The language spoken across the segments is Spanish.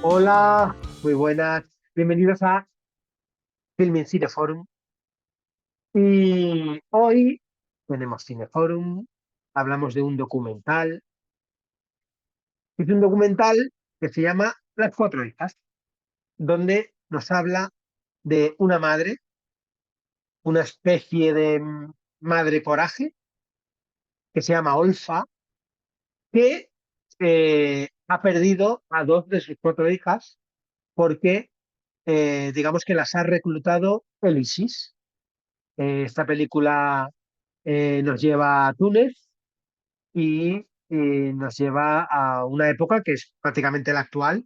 Hola, muy buenas. Bienvenidos a Film in Cineforum. Y hoy tenemos Cineforum, hablamos de un documental. Es un documental que se llama Las cuatro hijas, donde nos habla de una madre, una especie de madre coraje, que se llama Olfa, que ha perdido a dos de sus cuatro hijas porque, digamos que las ha reclutado el ISIS. Esta película nos lleva a Túnez y nos lleva a una época que es prácticamente la actual,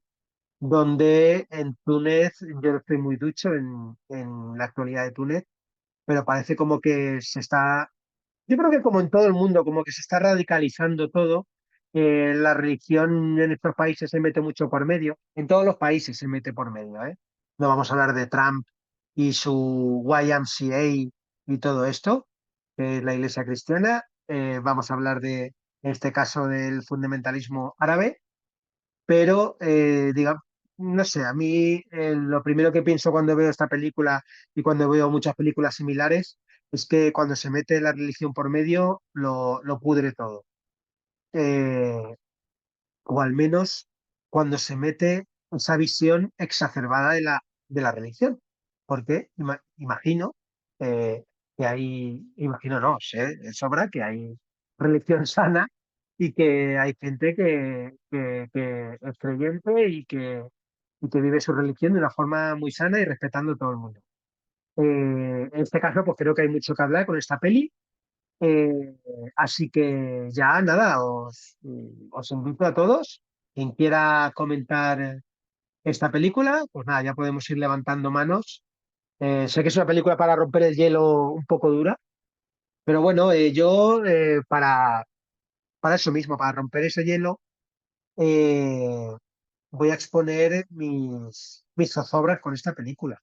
donde en Túnez, yo no estoy muy ducho en la actualidad de Túnez, pero parece como que se está, yo creo que como en todo el mundo, como que se está radicalizando todo. La religión en estos países se mete mucho por medio, en todos los países se mete por medio, ¿eh? No vamos a hablar de Trump y su YMCA y todo esto, que es la iglesia cristiana. Vamos a hablar en este caso, del fundamentalismo árabe, pero digamos, no sé, a mí lo primero que pienso cuando veo esta película y cuando veo muchas películas similares es que cuando se mete la religión por medio lo pudre todo. Eh, o al menos cuando se mete esa visión exacerbada de la religión. Porque imagino que hay, imagino no, sé de sobra que hay religión sana y que hay gente que es creyente y que vive su religión de una forma muy sana y respetando a todo el mundo. En este caso, pues creo que hay mucho que hablar con esta peli. eh, Así que ya nada, os invito a todos. Quien quiera comentar esta película, pues nada, ya podemos ir levantando manos. Sé que es una película para romper el hielo un poco dura, pero bueno, yo para eso mismo, para romper ese hielo, eh, voy a exponer mis zozobras con esta película.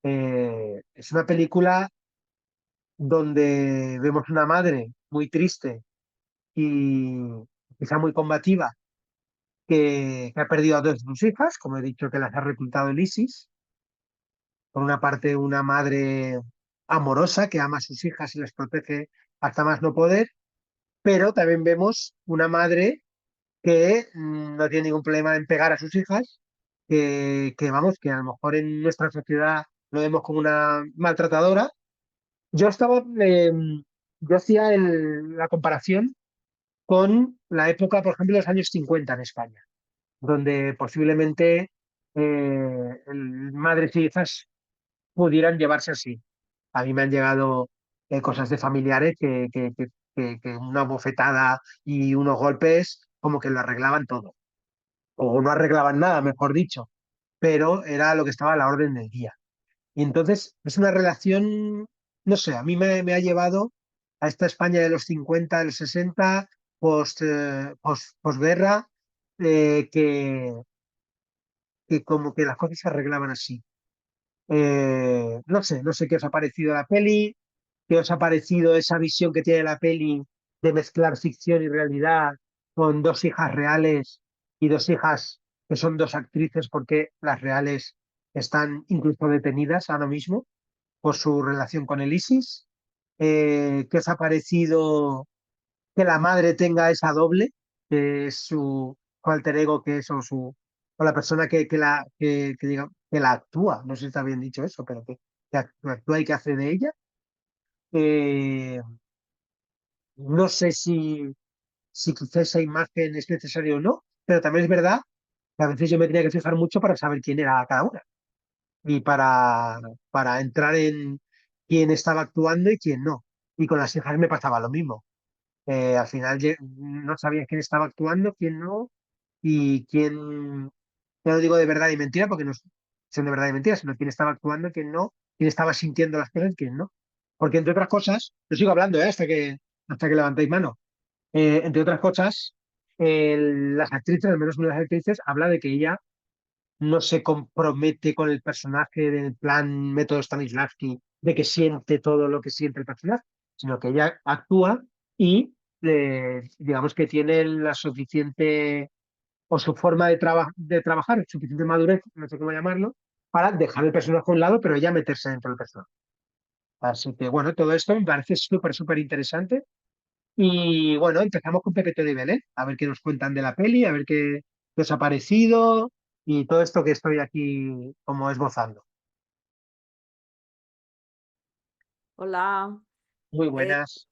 Es una película donde vemos una madre muy triste y quizá muy combativa, que ha perdido a dos de sus hijas, como he dicho, que las ha reclutado el ISIS. Por una parte, una madre amorosa que ama a sus hijas y las protege hasta más no poder, pero también vemos una madre que no tiene ningún problema en pegar a sus hijas, vamos, que a lo mejor en nuestra sociedad lo vemos como una maltratadora. Yo estaba, yo hacía la comparación con la época, por ejemplo, de los años 50 en España, donde posiblemente madres y hijas pudieran llevarse así. A mí me han llegado cosas de familiares que una bofetada y unos golpes como que lo arreglaban todo, o no arreglaban nada, mejor dicho, pero era lo que estaba a la orden del día. Y entonces es una relación, no sé, a mí me ha llevado a esta España de los 50, de los 60, posguerra, eh, que, que como que las cosas se arreglaban así. No sé qué os ha parecido la peli, qué os ha parecido esa visión que tiene la peli de mezclar ficción y realidad con dos hijas reales y dos hijas que son dos actrices porque las reales están incluso detenidas ahora mismo por su relación con el ISIS. ¿Qué os ha parecido que la madre tenga esa doble, que es su alter ego, que es o la persona que la actúa? No sé si está bien dicho eso, pero que actúa y que hace de ella. Eh, no sé si quizá esa imagen es necesaria o no, pero también es verdad que a veces yo me tenía que fijar mucho para saber quién era cada una y para entrar en quién estaba actuando y quién no. Y con las hijas me pasaba lo mismo. Al final no sabías quién estaba actuando, quién no, y quién, ya no digo de verdad y mentira, porque no son de verdad y mentira, sino quién estaba actuando, quién no, quién estaba sintiendo las cosas, quién no. Porque entre otras cosas, yo sigo hablando, hasta que levantéis mano. Entre otras cosas, las actrices, al menos una de las actrices, habla de que ella no se compromete con el personaje del plan método Stanislavski, de que siente todo lo que siente el personaje, sino que ella actúa y digamos que tiene la suficiente, o su forma de trabajar, suficiente madurez, no sé cómo llamarlo, para dejar el personaje a un lado, pero ella meterse dentro del personaje. Así que bueno, todo esto me parece súper, súper interesante. Y bueno, empezamos con Pepito de Belén, a ver qué nos cuentan de la peli, a ver qué os ha parecido y todo esto que estoy aquí como esbozando. Hola. Muy Eh, buenas.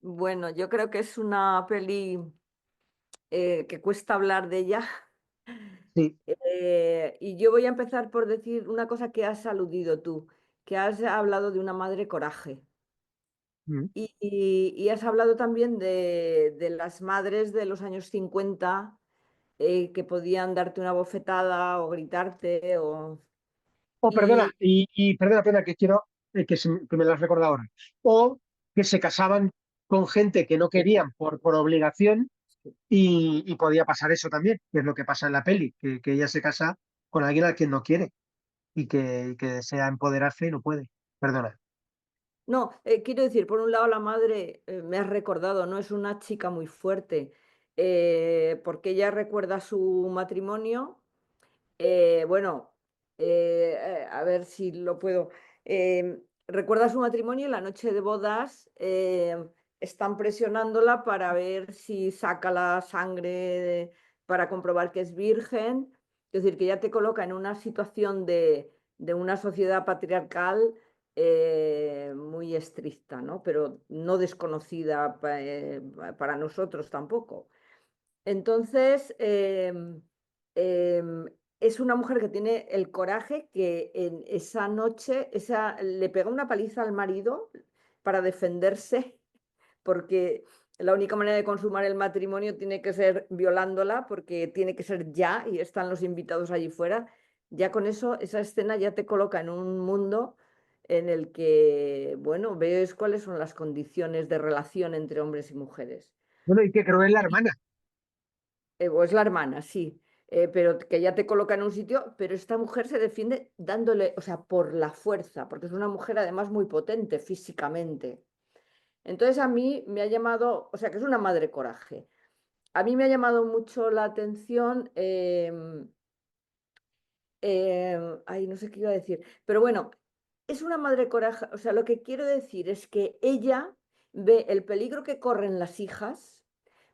bueno, yo creo que es una peli que cuesta hablar de ella. Sí. Y yo voy a empezar por decir una cosa que has aludido tú, que has hablado de una madre coraje. Mm. Y has hablado también de las madres de los años 50 que podían darte una bofetada o gritarte. O perdona, Y perdona, pena que quiero que me lo has recordado ahora. O que se casaban con gente que no querían por obligación y podía pasar eso también, que es lo que pasa en la peli, que ella se casa con alguien al que no quiere y que desea empoderarse y no puede. Perdona. no, quiero decir, por un lado la madre, me has recordado, no es una chica muy fuerte, porque ella recuerda su matrimonio. Bueno, a ver si lo puedo. Recuerda su matrimonio y la noche de bodas están presionándola para ver si saca la sangre para comprobar que es virgen. Es decir, que ya te coloca en una situación de una sociedad patriarcal muy estricta, ¿no? Pero no desconocida para nosotros tampoco. Entonces, es una mujer que tiene el coraje que en esa noche le pega una paliza al marido para defenderse, porque la única manera de consumar el matrimonio tiene que ser violándola, porque tiene que ser ya, y están los invitados allí fuera. Ya con eso, esa escena ya te coloca en un mundo en el que, bueno, ves cuáles son las condiciones de relación entre hombres y mujeres. Bueno, y que creo es la hermana. O es la hermana, sí, pero que ya te coloca en un sitio, pero esta mujer se defiende dándole, o sea, por la fuerza, porque es una mujer además muy potente físicamente. Entonces a mí me ha llamado, o sea, que es una madre coraje. A mí me ha llamado mucho la atención, ay, no sé qué iba a decir, pero bueno, es una madre coraje, o sea, lo que quiero decir es que ella ve el peligro que corren las hijas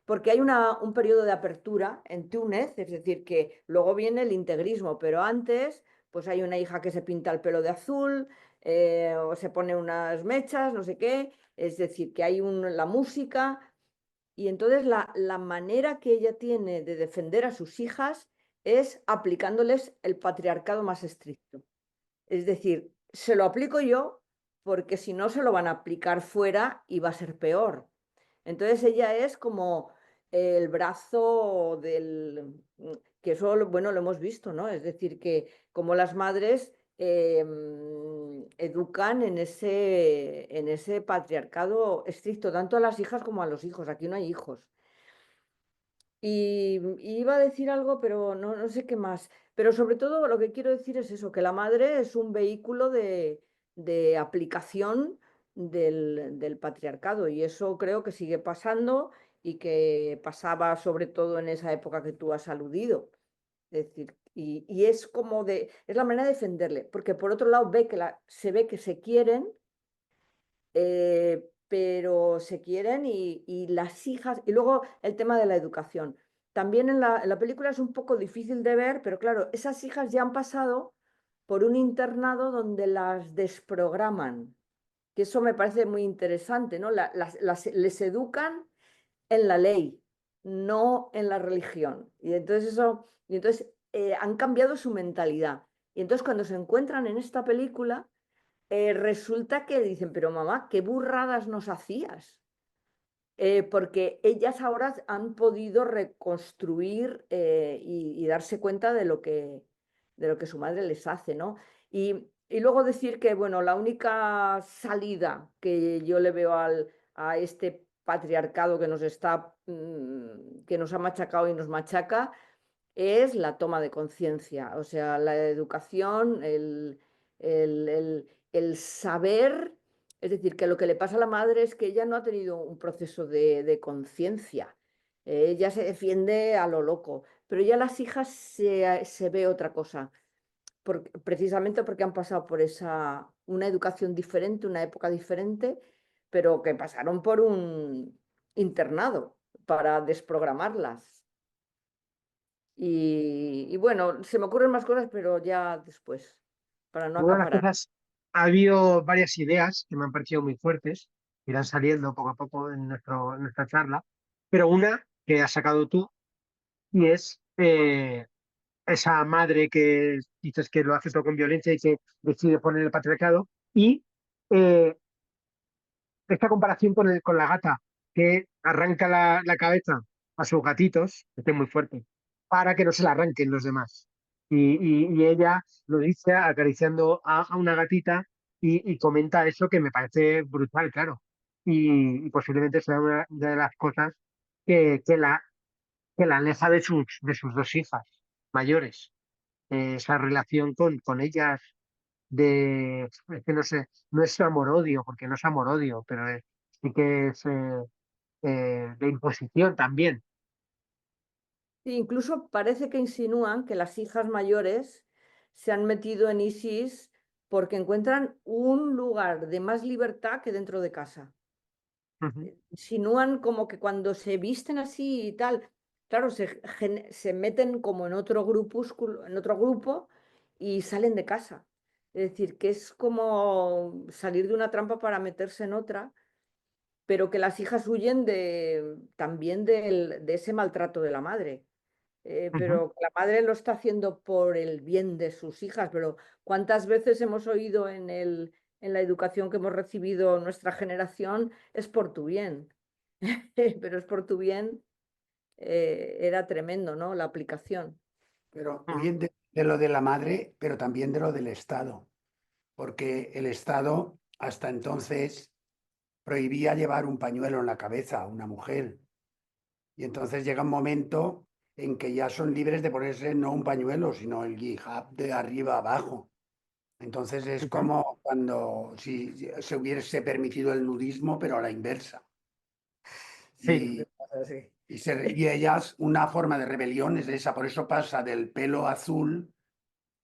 porque hay un periodo de apertura en Túnez, es decir, que luego viene el integrismo, pero antes, pues hay una hija que se pinta el pelo de azul, o se pone unas mechas, no sé qué, es decir, que hay la música, y entonces la manera que ella tiene de defender a sus hijas es aplicándoles el patriarcado más estricto. Es decir, se lo aplico yo porque si no se lo van a aplicar fuera y va a ser peor. Entonces ella es como el brazo que eso, bueno, lo hemos visto, ¿no? Es decir, que como las madres educan en ese patriarcado estricto, tanto a las hijas como a los hijos. Aquí no hay hijos. Y iba a decir algo, pero no sé qué más. Pero sobre todo lo que quiero decir es eso, que la madre es un vehículo de aplicación del patriarcado y eso creo que sigue pasando y que pasaba sobre todo en esa época que tú has aludido. Es decir, y es como es la manera de defenderle, porque por otro lado se ve que se quieren, pero se quieren y las hijas, y luego el tema de la educación. También en la película es un poco difícil de ver, pero claro, esas hijas ya han pasado por un internado donde las desprograman, que eso me parece muy interesante, ¿no? Les educan en la ley, no en la religión. Y entonces han cambiado su mentalidad. Y entonces cuando se encuentran en esta película, resulta que dicen, pero mamá, qué burradas nos hacías. Porque ellas ahora han podido reconstruir y darse cuenta de lo que su madre les hace, ¿no? Y luego decir que, bueno, la única salida que yo le veo a este patriarcado que nos ha machacado y nos machaca es la toma de conciencia, o sea, la educación, el saber, es decir, que lo que le pasa a la madre es que ella no ha tenido un proceso de conciencia. Ella se defiende a lo loco, pero ya las hijas se ve otra cosa, precisamente porque han pasado por una educación diferente, una época diferente, pero que pasaron por un internado para desprogramarlas. Y bueno, se me ocurren más cosas, pero ya después, para no Una de las acaparar. cosas, ha habido varias ideas que me han parecido muy fuertes, que irán saliendo poco a poco en nuestra charla, pero una que has sacado tú y es esa madre que dices que lo hace todo con violencia y que decide poner el patriarcado, y eh, esta comparación con la gata que arranca la cabeza a sus gatitos, que es muy fuerte, para que no se la arranquen los demás. Y ella lo dice acariciando a una gatita y comenta eso que me parece brutal, claro. Y posiblemente sea una de las cosas que la aleja de sus dos hijas mayores. Esa relación con ellas es que no sé, no es amor-odio, porque no es amor-odio, pero sí que es de imposición también. Sí, incluso parece que insinúan que las hijas mayores se han metido en ISIS porque encuentran un lugar de más libertad que dentro de casa. Ujú, Insinúan como que cuando se visten así y tal, claro, se meten como en otro grupúsculo, en otro grupo y salen de casa. Es decir, que es como salir de una trampa para meterse en otra, pero que las hijas huyen también de ese maltrato de la madre. ujú. Pero la madre lo está haciendo por el bien de sus hijas, pero ¿cuántas veces hemos oído en la educación que hemos recibido nuestra generación, es por tu bien? Pero es por tu bien, era tremendo, ¿no? La aplicación. Pero Ujú. huyen de lo de la madre, pero también de lo del Estado, porque el Estado hasta entonces prohibía llevar un pañuelo en la cabeza a una mujer. Y entonces llega un momento en que ya son libres de ponerse no un pañuelo, sino el hijab de arriba abajo. Entonces es Ujú. como cuando si se hubiese permitido el nudismo, pero a la inversa. Sí, Y, Sí. y ellas, una forma de rebelión es esa, por eso pasa del pelo azul,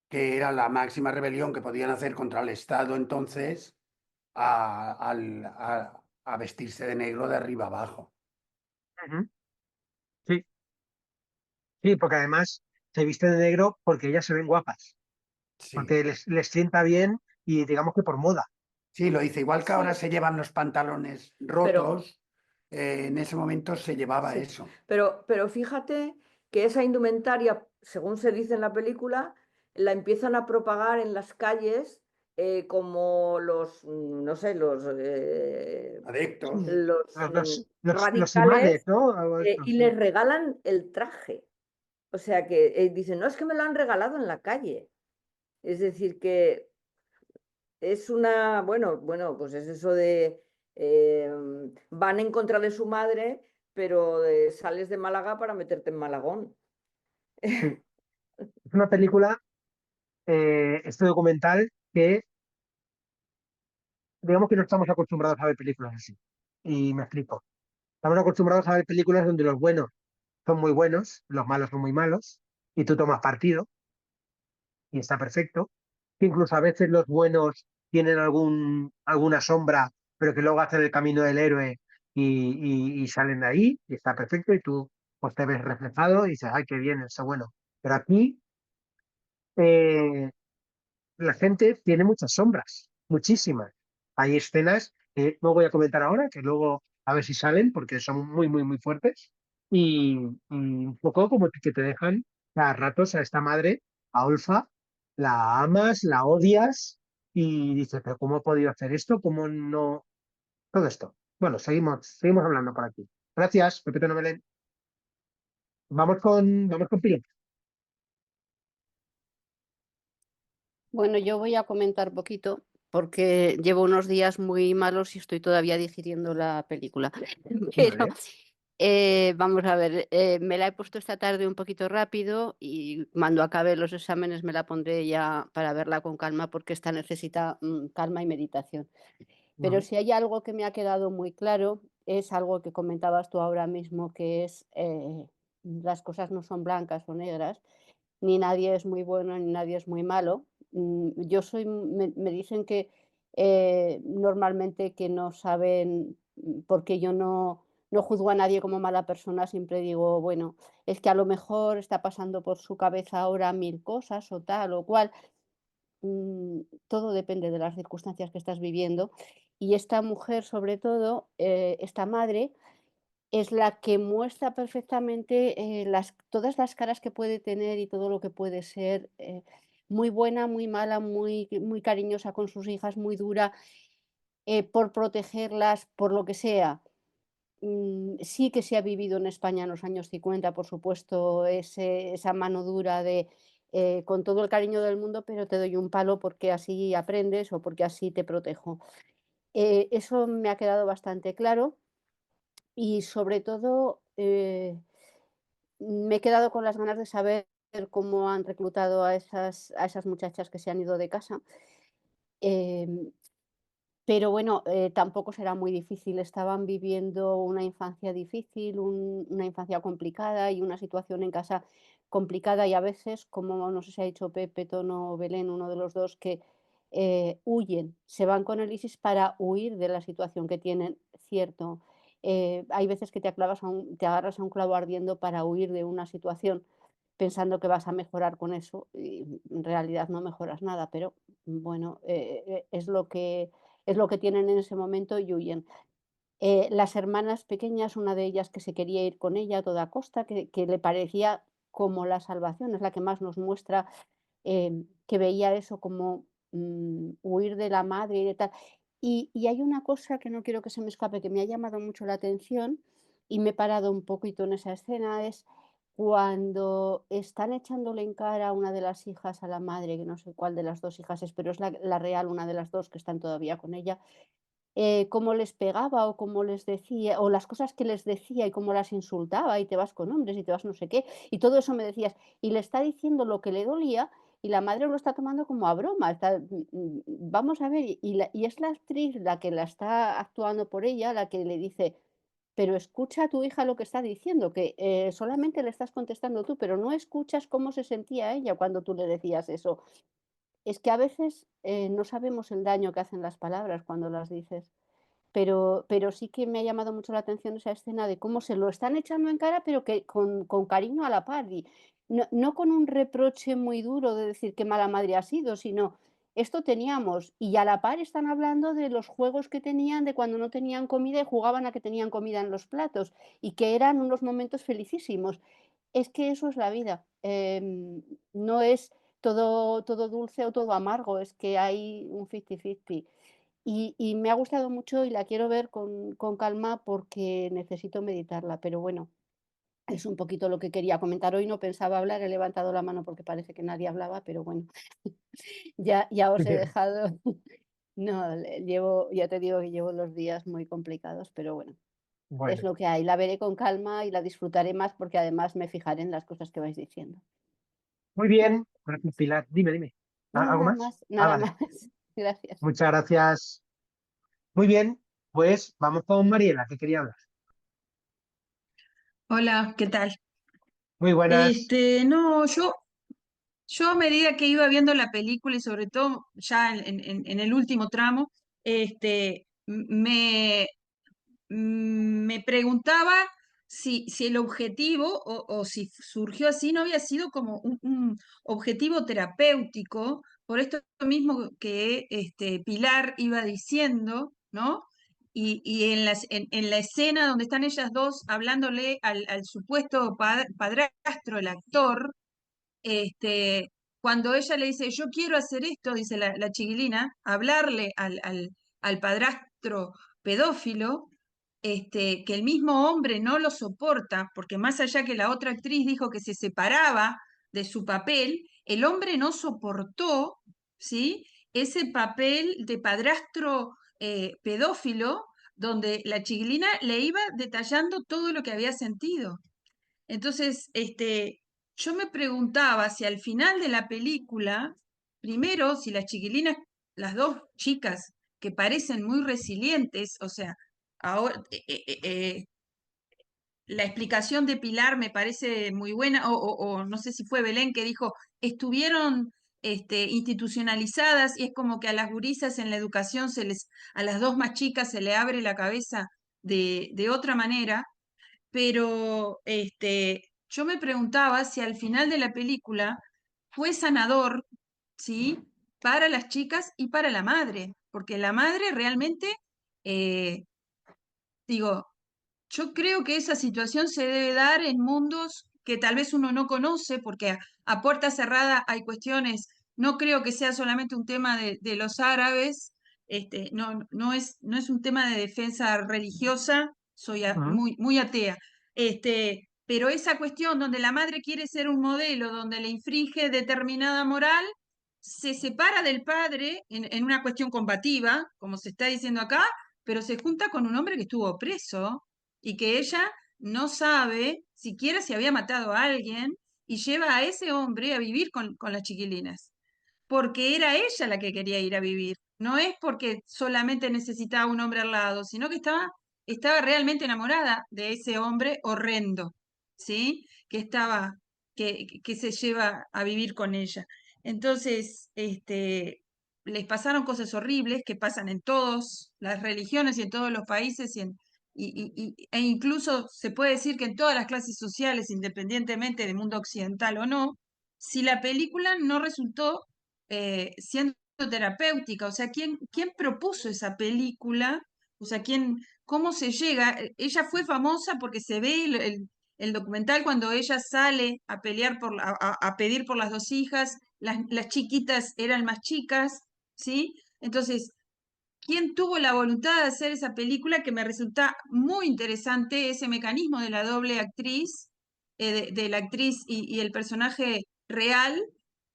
que era la máxima rebelión que podían hacer contra el Estado entonces, a vestirse de negro de arriba abajo. ujú. Sí, sí, porque además se visten de negro porque ellas se ven guapas, Sí. porque les sienta bien y digamos que por moda. Sí, lo hice. Igual que ahora Sí, se llevan los pantalones pero rotos, en ese momento se llevaba sí, eso. pero fíjate que esa indumentaria, según se dice en la película, la empiezan a propagar en las calles como no sé, Adeptos. los Los imanes, radicales, ¿no? Algo de eso, y sí. les regalan el traje. O sea que dicen, no, es que me lo han regalado en la calle. Es decir, que es bueno, pues es eso de van en contra de su madre, pero sales de Málaga para meterte en Malagón. Sí. Es una película, este documental, que digamos que no estamos acostumbrados a ver películas así. Y me explico. Estamos acostumbrados a ver películas donde los buenos son muy buenos, los malos son muy malos, y tú tomas partido, y está perfecto. Que incluso a veces los buenos tienen alguna sombra, pero que luego hacen el camino del héroe y salen de ahí, y está perfecto, y tú pues te ves reflejado y dices, ay, qué bien, eso bueno. Pero aquí eh, la gente tiene muchas sombras, muchísimas. Hay escenas que no voy a comentar ahora, que luego a ver si salen, porque son muy, muy, muy fuertes, y un poco como que te dejan a ratos a esta madre, a Olfa, la amas, la odias, y dices, pero ¿cómo he podido hacer esto? ¿Cómo no? Todo esto. Bueno, seguimos hablando por aquí. Gracias, Pepe Novelén. Vamos con Pilar. Bueno, yo voy a comentar poquito porque llevo unos días muy malos y estoy todavía digiriendo la película. Pero Vale. vamos a ver, me la he puesto esta tarde un poquito rápido y cuando acabe los exámenes me la pondré ya para verla con calma porque esta necesita calma y meditación. Pero Ujú, si hay algo que me ha quedado muy claro, es algo que comentabas tú ahora mismo, que es las cosas no son blancas o negras, ni nadie es muy bueno ni nadie es muy malo. Yo soy, me dicen que normalmente que no saben, porque yo no juzgo a nadie como mala persona, siempre digo, bueno, es que a lo mejor está pasando por su cabeza ahora 1000 cosas o tal o cual. Todo depende de las circunstancias que estás viviendo. Y esta mujer, sobre todo, esta madre, es la que muestra perfectamente todas las caras que puede tener y todo lo que puede ser. Muy buena, muy mala, muy cariñosa con sus hijas, muy dura por protegerlas, por lo que sea. Sí que se ha vivido en España en los años 50, por supuesto, esa mano dura de con todo el cariño del mundo, pero te doy un palo porque así aprendes o porque así te protejo. Eso me ha quedado bastante claro y sobre todo me he quedado con las ganas de saber cómo han reclutado a esas muchachas que se han ido de casa. Em, Pero bueno, tampoco será muy difícil. Estaban viviendo una infancia difícil, una infancia complicada y una situación en casa complicada y a veces, como no sé si ha dicho Pepe, Tono o Belén, uno de los dos, que huyen, se van con el ISIS para huir de la situación que tienen, cierto. Hay veces que te agarras a un clavo ardiendo para huir de una situación pensando que vas a mejorar con eso y en realidad no mejoras nada, pero bueno, es lo que tienen en ese momento y huyen. Las hermanas pequeñas, una de ellas que se quería ir con ella a toda costa, que le parecía como la salvación, es la que más nos muestra que veía eso como huir de la madre y de tal. Y hay una cosa que no quiero que se me escape, que me ha llamado mucho la atención y me he parado un poquito en esa escena, es cuando están echándole en cara a una de las hijas a la madre, que no sé cuál de las dos hijas es, pero es la real, una de las dos que están todavía con ella, cómo les pegaba o cómo les decía, o las cosas que les decía y cómo las insultaba, y te vas con hombres y te vas no sé qué, y todo eso me decías, y le está diciendo lo que le dolía y la madre lo está tomando como a broma, vamos a ver, y es la actriz la que la está actuando por ella, la que le dice, pero escucha a tu hija lo que está diciendo, que solamente le estás contestando tú, pero no escuchas cómo se sentía ella cuando tú le decías eso. Es que a veces no sabemos el daño que hacen las palabras cuando las dices. Pero sí que me ha llamado mucho la atención esa escena de cómo se lo están echando en cara, pero que con cariño a la par, y no con un reproche muy duro de decir qué mala madre has sido, sino esto teníamos, y a la par están hablando de los juegos que tenían, de cuando no tenían comida y jugaban a que tenían comida en los platos, y que eran unos momentos felicísimos. Es que eso es la vida, no es todo dulce o todo amargo, es que hay un 50-50. Y me ha gustado mucho y la quiero ver con calma porque necesito meditarla, pero bueno, es un poquito lo que quería comentar. Hoy no pensaba hablar, he levantado la mano porque parece que nadie hablaba, pero bueno, ya os he dejado. No, ya te digo que llevo los días muy complicados, pero bueno, es Bueno, lo que hay. La veré con calma y la disfrutaré más porque además me fijaré en las cosas que vais diciendo. muy bien. Gracias, Pilar. Dime, dime. No, ¿Algo nada más? más, Ah, nada vale. más. Gracias. Muchas gracias. Muy bien, pues vamos con Mariela, que quería hablar. Hola, ¿qué tal? Muy buenas. No, yo a medida que iba viendo la película y sobre todo ya en el último tramo, me, me preguntaba si el objetivo o si surgió así no había sido como un objetivo terapéutico, por esto mismo que Pilar iba diciendo, ¿no? Y en la escena donde están ellas dos hablándole al supuesto padrastro, el actor, cuando ella le dice, yo quiero hacer esto, dice la chiquilina, hablarle al padrastro pedófilo, que el mismo hombre no lo soporta, porque más allá que la otra actriz dijo que se separaba de su papel, el hombre no soportó, ¿sí? Ese papel de padrastro pedófilo, donde la chiquilina le iba detallando todo lo que había sentido. Entonces, yo me preguntaba si al final de la película, primero, si las chiquilinas, las dos chicas que parecen muy resilientes, o sea, ahora, la explicación de Pilar me parece muy buena, o no sé si fue Belén que dijo, estuvieron institucionalizadas y es como que a las gurisas en la educación a las dos más chicas se le abre la cabeza de otra manera, pero yo me preguntaba si al final de la película fue sanador, ¿sí? Para las chicas y para la madre, porque la madre realmente, eh, digo, yo creo que esa situación se debe dar en mundos que tal vez uno no conoce, porque a puerta cerrada hay cuestiones, no creo que sea solamente un tema de los árabes, no es un tema de defensa religiosa, soy Ujú. muy, muy atea, pero esa cuestión donde la madre quiere ser un modelo, donde le infringe determinada moral, se separa del padre en una cuestión combativa, como se está diciendo acá, pero se junta con un hombre que estuvo preso y que ella no sabe siquiera si había matado a alguien y lleva a ese hombre a vivir con las chiquilinas, porque era ella la que quería ir a vivir, no es porque solamente necesitaba un hombre al lado, sino que estaba realmente enamorada de ese hombre horrendo, ¿sí? Que se lleva a vivir con ella. Entonces, les pasaron cosas horribles que pasan en todas las religiones y en todos los países e incluso se puede decir que en todas las clases sociales, independientemente del mundo occidental o no, si la película no resultó siendo terapéutica, o sea, ¿quién propuso esa película? O sea, cómo se llega? Ella fue famosa porque se ve el documental cuando ella sale a pelear a pedir por las dos hijas, las chiquitas eran más chicas, ¿sí? Entonces, ¿quién tuvo la voluntad de hacer esa película que me resulta muy interesante, ese mecanismo de la doble actriz, de la actriz y el personaje real?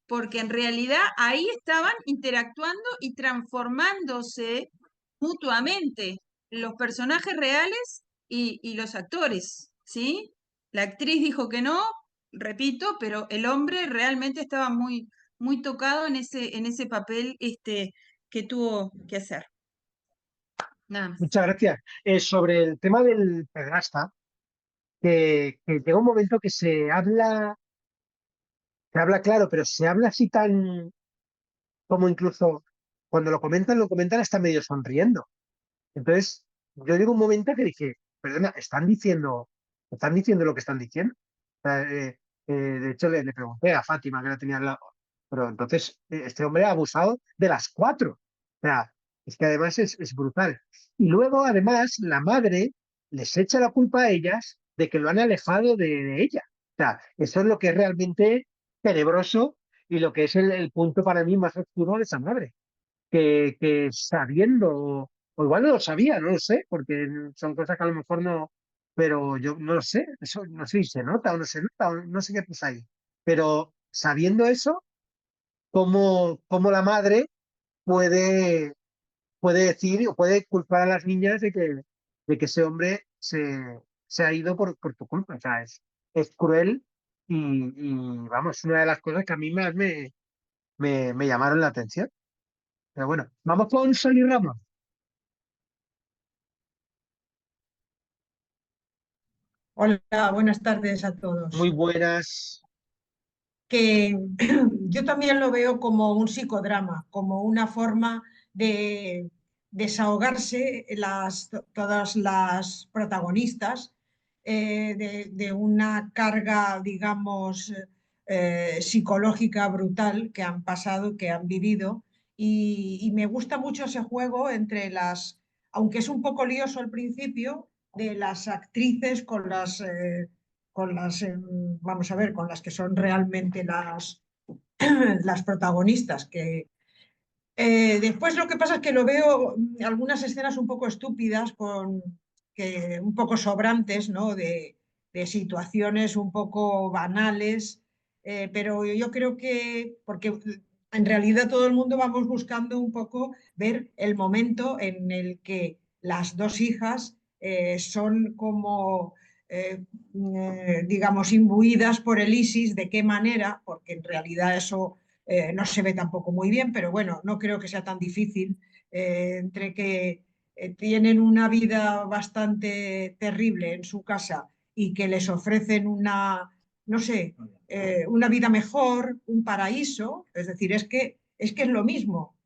Porque en realidad ahí estaban interactuando y transformándose mutuamente los personajes reales y los actores, ¿sí? La actriz dijo que no, repito, pero el hombre realmente estaba muy, muy tocado en ese papel que tuvo que hacer. Nada más. Muchas gracias. Sobre el tema del pederasta, que llega un momento que se habla claro, pero se habla así tan como incluso cuando lo comentan hasta medio sonriendo. Entonces, yo llego un momento que dije, perdona, están diciendo lo que están diciendo. O sea, de hecho, le pregunté a Fátima, que la tenía al lado, pero entonces este hombre ha abusado de las cuatro. O sea, es que además es brutal. Y luego, además, la madre les echa la culpa a ellas de que lo han alejado de ella. O sea, eso es lo que es realmente tenebroso y lo que es el punto para mí más oscuro de esa madre que sabiendo, o igual no lo sabía, no lo sé, porque son cosas que a lo mejor no, pero yo no lo sé, eso no sé si se nota o no se nota, o no sé qué pasa ahí. Pero sabiendo eso, ¿cómo la madre puede, puede decir o puede culpar a las niñas de que ese hombre se ha ido por tu culpa? O sea, es cruel y, vamos, es una de las cosas que a mí más me llamaron la atención. Pero bueno, vamos con Sol y Ramos. Hola, buenas tardes a Muy todos. buenas. Que yo también lo veo como un psicodrama, como una forma de desahogarse todas las protagonistas de una carga, digamos, psicológica brutal que han pasado, que han vivido. Y me gusta mucho ese juego entre aunque es un poco lioso al principio, de las actrices vamos a ver, con las que son realmente las protagonistas. Después lo que pasa es que lo veo algunas escenas un poco estúpidas, un poco sobrantes, ¿no? De situaciones un poco banales, pero yo creo que, porque en realidad todo el mundo vamos buscando un poco ver el momento en el que las dos hijas son como digamos, imbuidas por el ISIS, de qué manera, porque en realidad eso no se ve tampoco muy bien, pero bueno, no creo que sea tan difícil, entre que tienen una vida bastante terrible en su casa y que les ofrecen una, no sé, una vida mejor, un paraíso. Es decir, es que es lo mismo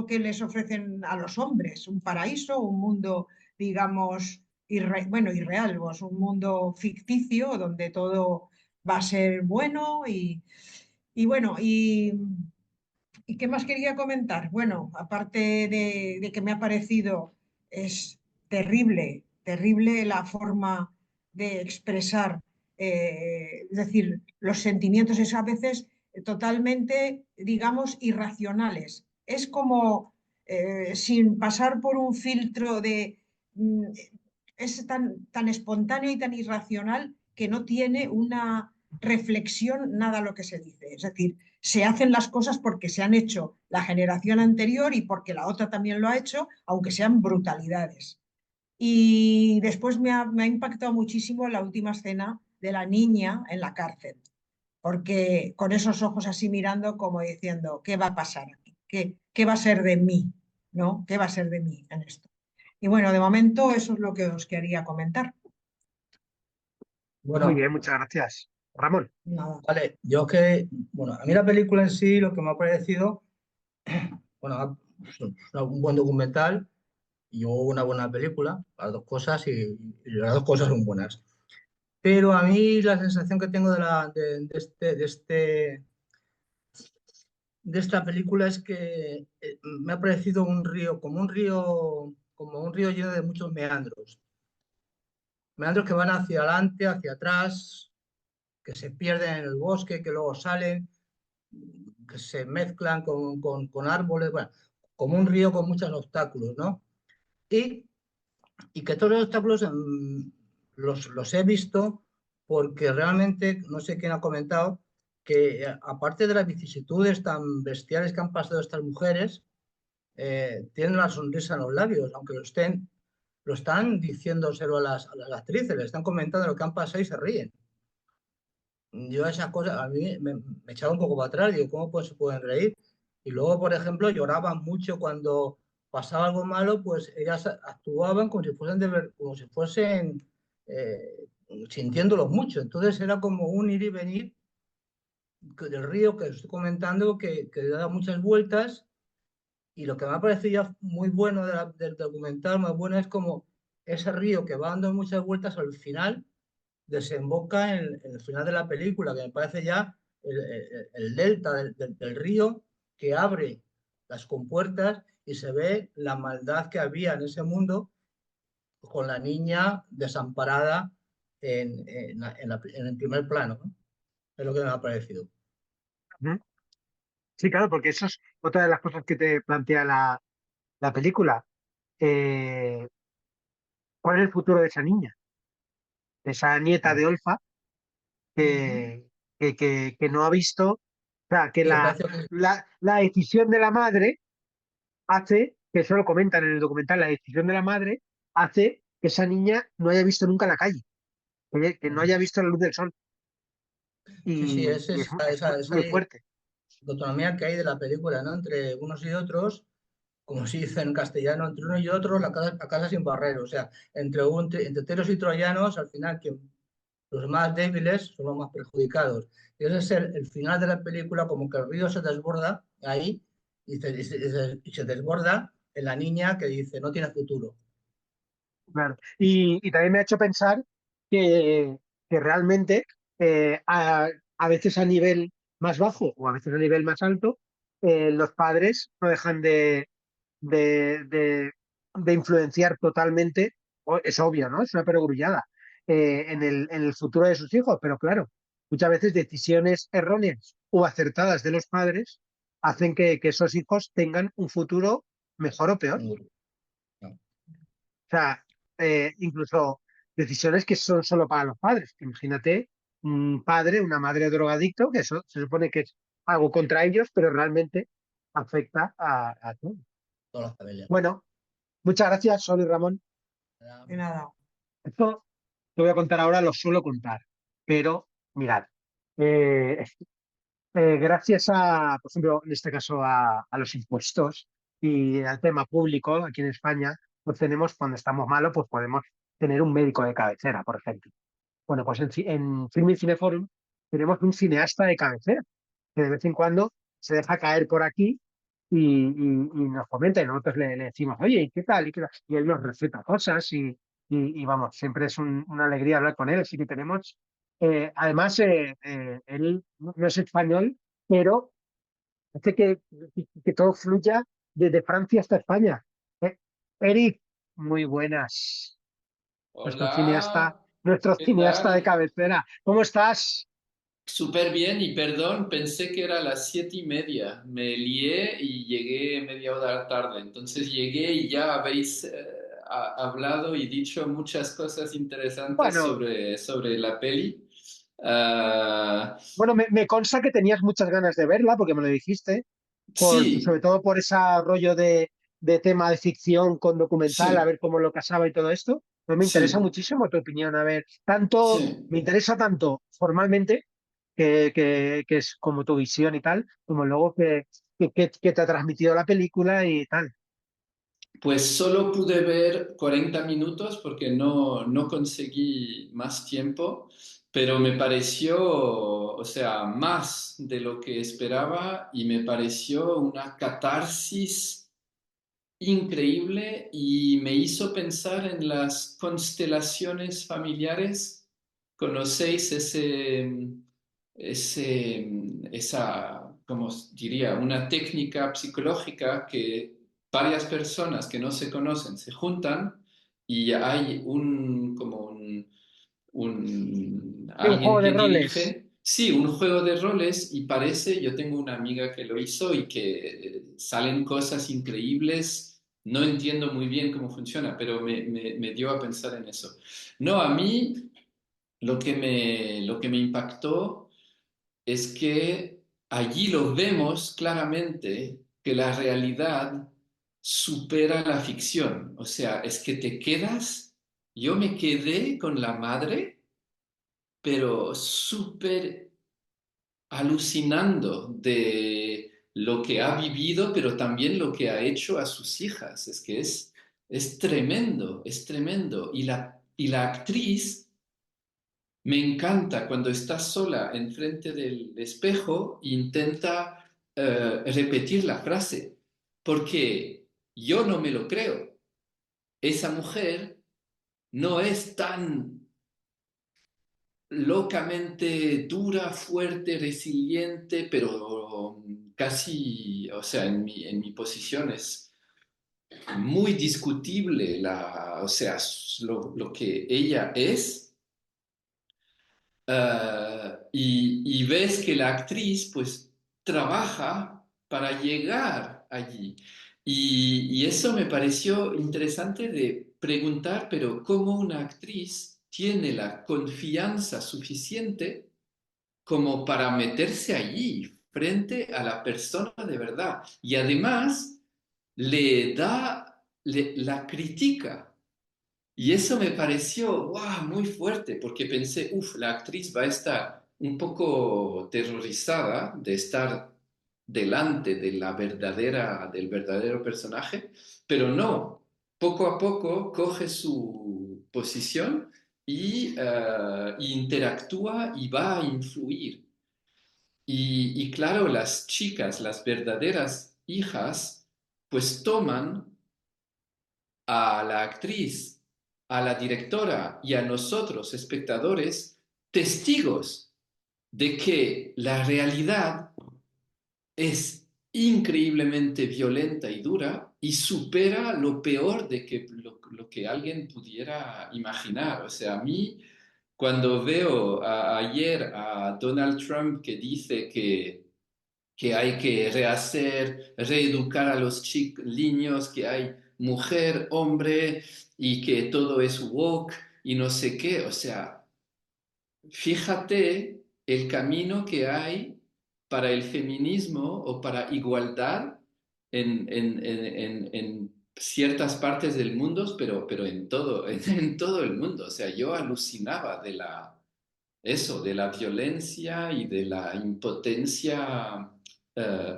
que les ofrecen a los hombres, un paraíso, un mundo, digamos, bueno, irreal, pues, un mundo ficticio donde todo va a ser bueno y bueno, ¿y qué más quería comentar? Bueno, aparte de que me ha parecido es terrible, terrible la forma de expresar, es decir, los sentimientos es a veces totalmente, digamos, irracionales. Es como sin pasar por un filtro de... es tan espontáneo y tan irracional que no tiene una reflexión nada lo que se dice. Es decir, se hacen las cosas porque se han hecho la generación anterior y porque la otra también lo ha hecho, aunque sean brutalidades. Y después me ha impactado muchísimo la última escena de la niña en la cárcel, porque con esos ojos así mirando como diciendo, ¿qué va a pasar aquí? ¿Qué va a ser de mí? ¿No? ¿Qué va a ser de mí en esto? Y bueno, de momento eso es lo que os quería comentar. Muy Bueno, bien, muchas gracias. Ramón. Nada. vale, yo que, bueno, a mí la película en sí lo que me ha parecido, bueno, es un buen documental y una buena película, las dos cosas y las dos cosas son buenas. Pero a mí la sensación que tengo de esta película es que me ha parecido un río, como un río lleno de muchos meandros. Meandros que van hacia adelante, hacia atrás, que se pierden en el bosque, que luego salen, que se mezclan con árboles, bueno, como un río con muchos obstáculos, ¿no? Y, y que todos los obstáculos los he visto porque realmente, no sé quién ha comentado, que aparte de las vicisitudes tan bestiales que han pasado estas mujeres, tienen la sonrisa en los labios, aunque lo están diciéndoselo a las actrices, le están comentando lo que han pasado y se ríen. Yo esas cosas, a mí me echaba un poco para atrás, digo, ¿cómo pues se pueden reír? Y luego, por ejemplo, lloraban mucho cuando pasaba algo malo, pues ellas actuaban como si fuesen, como si fuesen sintiéndolo mucho. Entonces era como un ir y venir del río que os estoy comentando, que da muchas vueltas. Y lo que me ha parecido ya muy bueno del documental, más bueno, es como ese río que va dando muchas vueltas al final desemboca en el final de la película, que me parece ya el delta del río que abre las compuertas y se ve la maldad que había en ese mundo con la niña desamparada en el primer plano, ¿no? Es lo que me ha parecido. Ujú. Sí, claro, porque eso es otra de las cosas que te plantea la película. Eh, ¿Cuál es el futuro de esa niña? De esa nieta de Olfa que, que no ha visto, o sea, que Sí, me parece que la decisión de la madre hace, que eso lo comentan en el documental, la decisión de la madre hace que esa niña no haya visto nunca la calle, que no haya visto la luz del sol. sí, sí, Y es, es esa muy fuerte. dicotomía que hay de la película, ¿no? Entre unos y otros, como se dice en castellano, entre uno y otro, la casa sin barrero. O sea, entre teros y troyanos, al final, los más débiles son los más perjudicados. Y ese es el final de la película, como que el río se desborda ahí y se desborda en la niña que dice, no tiene futuro. Claro. Y también me ha hecho pensar que, que realmente a veces a nivel más bajo o a veces a nivel más alto, los padres no dejan de, de- de influenciar totalmente, es obvio, ¿no? Es una perogrullada, en el futuro de sus hijos, pero claro, muchas veces decisiones erróneas o acertadas de los padres hacen que esos hijos tengan un futuro mejor o peor. No. O sea, incluso decisiones que son solo para los padres. Imagínate un padre, una madre drogadicto, que eso se supone que es algo contra ellos, pero realmente afecta a todos. Toda la familia. Bueno, muchas gracias, Sol y Ramón. De nada. Esto te voy a contar ahora, lo suelo contar, pero mirad, eh, gracias a, por ejemplo, en este caso a los impuestos y al tema público aquí en España, pues tenemos, cuando estamos malos, pues podemos tener un médico de cabecera, por ejemplo. Bueno, pues en Film y Cineforum tenemos un cineasta de cabecera que de vez en cuando se deja caer por aquí y nos comenta y nosotros le decimos, oye, ¿y qué tal? ¿Y qué tal? Y él nos receta cosas y vamos, siempre es una alegría hablar con él. Así que tenemos, además, él no es español, pero hace que todo fluya desde Francia hasta España. Eh, Eric, muy buenas. Nuestro cineasta, Hola, nuestro ¿qué cineasta de tal? cabecera. ¿Cómo estás? Súper bien y perdón, pensé que era las 7:30. Me lié y llegué media hora tarde. Entonces llegué y ya habéis hablado y dicho muchas cosas interesantes Bueno, sobre la peli. Ah, bueno, me consta que tenías muchas ganas de verla porque me lo dijiste, sobre sí, todo por ese rollo de tema de ficción con documental, a sí, ver cómo lo casaba y todo esto. Pues me interesa sí, muchísimo tu opinión. A ver, tanto, sí. me interesa tanto formalmente, que es como tu visión y tal, como luego que te ha transmitido la película y tal. Pues solo pude ver 40 minutos porque no conseguí más tiempo, pero me pareció, o sea, más de lo que esperaba y me pareció una catarsis increíble y me hizo pensar en las constelaciones familiares. ¿Conocéis esa, como diría, una técnica psicológica que varias personas que no se conocen se juntan y hay De un alguien juego de que roles. dirige, sí, un juego de roles y parece, yo tengo una amiga que lo hizo y que salen cosas increíbles. No entiendo muy bien cómo funciona, pero me dio a pensar en eso. No, a mí lo que me impactó es que allí lo vemos claramente que la realidad supera la ficción. O sea, es que te quedas, yo me quedé con la madre pero súper alucinando de lo que ha vivido, pero también lo que ha hecho a sus hijas. Es que es tremendo, es tremendo. Y la actriz me encanta cuando está sola enfrente del espejo e intenta repetir la frase, porque yo no me lo creo. Esa mujer no es tan locamente dura, fuerte, resiliente, pero casi, o sea, en mi posición es muy discutible o sea, lo que ella es. Y ves que la actriz pues trabaja para llegar allí. Y eso me pareció interesante de preguntar, pero ¿cómo una actriz tiene la confianza suficiente como para meterse allí frente a la persona de verdad? Y además la critica. Y eso me pareció, wow, muy fuerte, porque pensé, uff, la actriz va a estar un poco terrorizada de estar delante del verdadero personaje, pero no, poco a poco coge su posición y interactúa y va a influir. Y claro, las chicas, las verdaderas hijas, pues toman a la actriz, a la directora y a nosotros, espectadores, testigos de que la realidad es increíblemente violenta y dura y supera lo peor de lo que alguien pudiera imaginar. O sea, a mí, cuando veo ayer a Donald Trump que dice que hay que rehacer, reeducar a los niños, que hay mujer, hombre y que todo es woke y no sé qué. O sea, fíjate el camino que hay para el feminismo o para igualdad en ciertas partes del mundo, pero en todo, en todo el mundo. O sea, yo alucinaba de la violencia y de la impotencia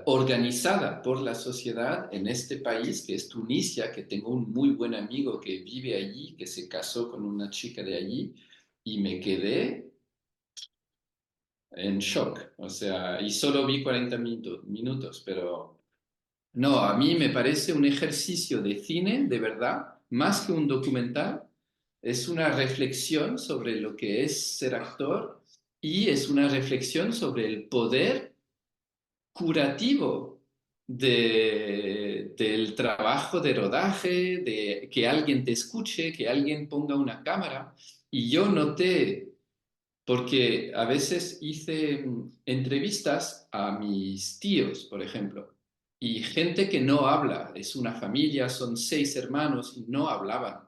organizada por la sociedad en este país, que es Tunisia, que tengo un muy buen amigo que vive allí, que se casó con una chica de allí, y me quedé en shock. O sea, y solo vi 40 minutos, pero no, a mí me parece un ejercicio de cine, de verdad, más que un documental. Es una reflexión sobre lo que es ser actor y es una reflexión sobre el poder curativo del trabajo de rodaje, de que alguien te escuche, que alguien ponga una cámara. Y yo noté, porque a veces hice entrevistas a mis tíos, por ejemplo, y gente que no habla, es una familia, son 6 hermanos y no hablaban.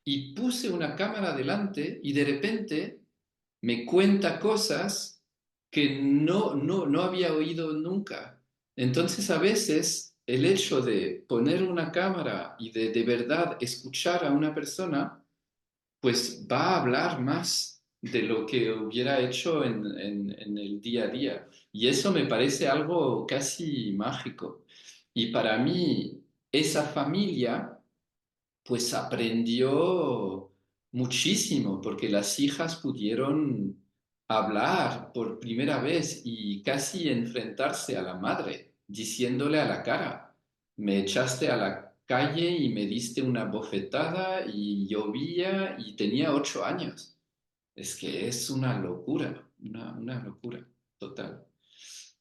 Y puse una cámara delante y de repente me cuenta cosas que no había oído nunca. Entonces a veces el hecho de poner una cámara y de verdad escuchar a una persona, pues va a hablar más de lo que hubiera hecho en el día a día. Y eso me parece algo casi mágico. Y para mí, esa familia pues aprendió muchísimo porque las hijas pudieron hablar por primera vez y casi enfrentarse a la madre, diciéndole a la cara, me echaste a la calle y me diste una bofetada y llovía y tenía 8 años. Es que es una locura, una locura total.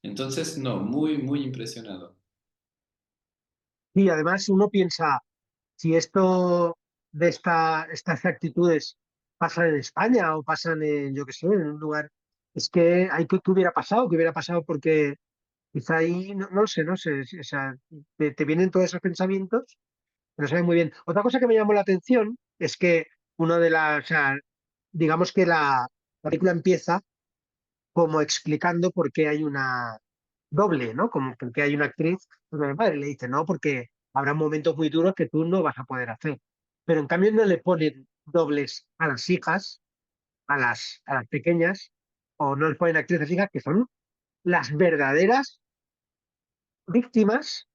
Entonces, no, muy, muy impresionado. Y además uno piensa, si esto de estas actitudes pasan en España o pasan en, yo qué sé, en un lugar, es que hay que, ¿qué hubiera pasado? Porque quizá ahí, no, no sé, o sea, te vienen todos esos pensamientos, pero saben muy bien. Otra cosa que me llamó la atención es que uno de las, o sea, digamos que la película empieza como explicando por qué hay una doble, ¿no? Como por qué hay una actriz, pues mi padre le dice, no, porque habrá momentos muy duros que tú no vas a poder hacer. Pero en cambio no le ponen dobles a las hijas, a las pequeñas, o no les ponen actrices hijas, que son las verdaderas víctimas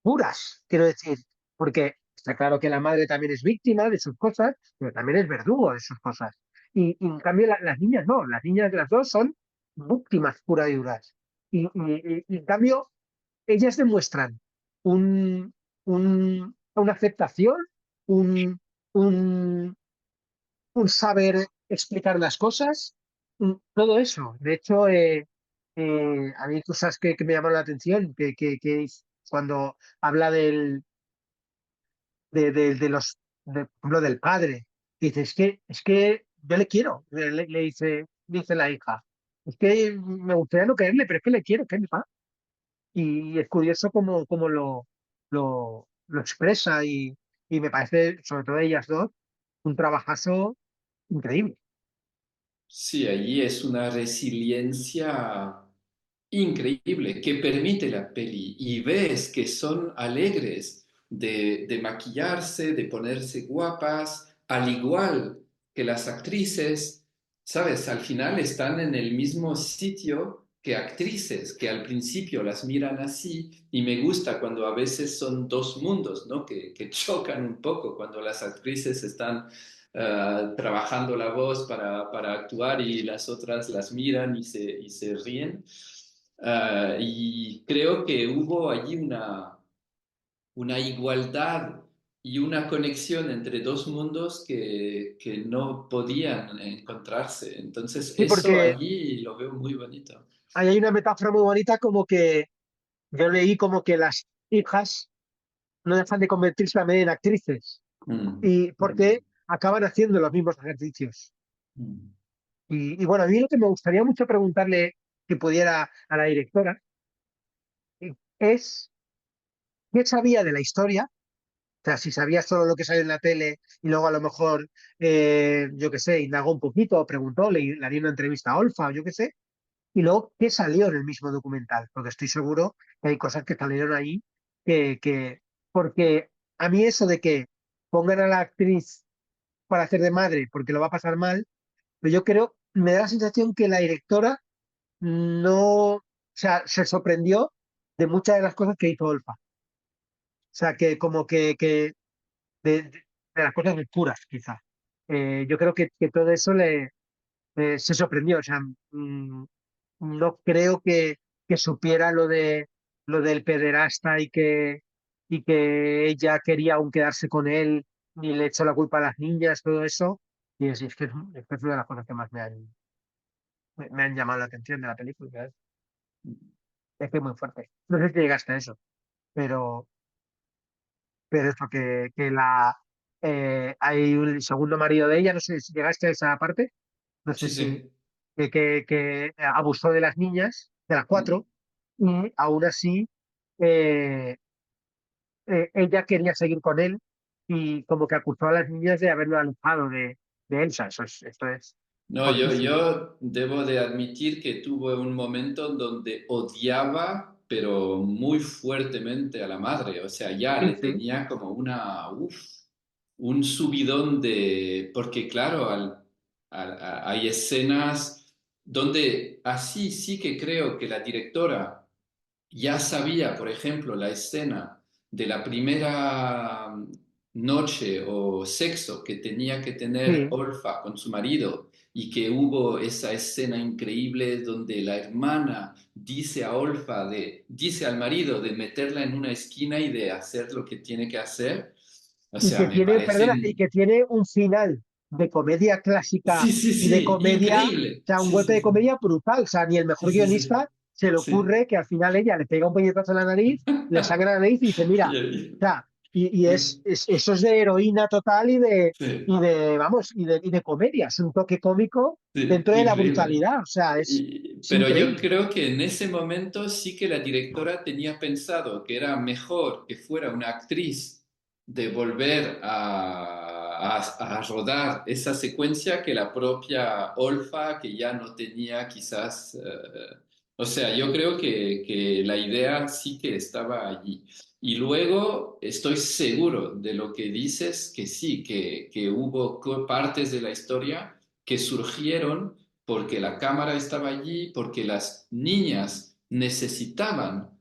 puras, quiero decir, porque está claro que la madre también es víctima de sus cosas, pero también es verdugo de sus cosas. Y en cambio las niñas no, las niñas de las dos son víctimas puras y duras. Y en cambio ellas demuestran un, una aceptación, un, un, un saber explicar las cosas, todo eso. De hecho, a mí cosas que me llaman la atención, que es cuando habla de los, por ejemplo, del padre, dice, es que yo le quiero, le dice la hija, es que me gustaría no quererle, pero es que le quiero, ¿qué me pasa? Y es curioso cómo lo expresa y me parece, sobre todo ellas dos, un trabajazo increíble. Sí, allí es una resiliencia increíble que permite la peli y ves que son alegres de maquillarse, de ponerse guapas, al igual que las actrices, ¿sabes? Al final están en el mismo sitio que actrices, que al principio las miran así y me gusta cuando a veces son dos mundos, ¿no? Que chocan un poco cuando las actrices están trabajando la voz para actuar y las otras las miran y se ríen. Y creo que hubo allí una igualdad y una conexión entre dos mundos que no podían encontrarse. Entonces, Sí, eso porque allí lo veo muy bonito. ahí hay una metáfora muy bonita como que yo leí como que las hijas no dejan de convertirse también en actrices Mm, y porque acaban haciendo los mismos ejercicios. mm. Y bueno, a mí lo que me gustaría mucho preguntarle que pudiera a la directora es qué sabía de la historia, o sea, si sabía solo lo que salió en la tele y luego a lo mejor, yo qué sé, indagó un poquito o preguntó, le haría una entrevista a Olfa o yo qué sé, y luego qué salió en el mismo documental, porque estoy seguro que hay cosas que salieron ahí porque a mí eso de que pongan a la actriz para hacer de madre porque lo va a pasar mal, pero yo creo, me da la sensación que la directora no, o sea, se sorprendió de muchas de las cosas que hizo Olfa. O sea, que como que de las cosas oscuras, quizá. Yo creo que todo eso se sorprendió. O sea, no creo que supiera lo del pederasta y que ella quería aún quedarse con él, ni le echó la culpa a las niñas, todo eso. Y es que es una de las cosas que más me han llamado la atención de la película. Es que es muy fuerte. No sé si llegaste a eso, pero, pero eso hay un segundo marido de ella, no sé si llegaste a esa parte, no sé Sí, si sí. que abusó de las niñas, de las cuatro, y aún así eh, ella quería seguir con él y como que acusó a las niñas de haberlo alejado de Elsa. Esto es No, fuertísimo. yo debo de admitir que tuve un momento donde odiaba, pero muy fuertemente a la madre. O sea, ya Sí, le sí, tenía como un subidón de, porque claro, hay escenas donde así sí que creo que la directora ya sabía, por ejemplo, la escena de la primera noche o sexo que tenía que tener sí, Olfa con su marido y que hubo esa escena increíble donde la hermana dice a Olfa, dice al marido de meterla en una esquina y de hacer lo que tiene que hacer. O y sea, que me tiene, perdona, y parecen... que tiene un final de comedia clásica Sí, sí, y de sí, comedia, o increíble. sea, un Sí, golpe sí, de sí. comedia brutal. O sea, ni el Sí, mejor sí, sí. guionista se le Sí. ocurre que al final ella le pega un puñetazo en la nariz, le sangra la nariz y dice, mira, o sea, y eso es de heroína total y de, Sí. y de, vamos, y de comedia. Es un toque cómico Sí, dentro de la increíble. brutalidad. O sea, es Pero yo increíble. creo que en ese momento sí que la directora tenía pensado que era mejor que fuera una actriz de volver a rodar esa secuencia que la propia Olfa, que ya no tenía quizás... o sea, yo creo que la idea sí que estaba allí. Y luego estoy seguro de lo que dices, que sí, que hubo partes de la historia que surgieron porque la cámara estaba allí, porque las niñas necesitaban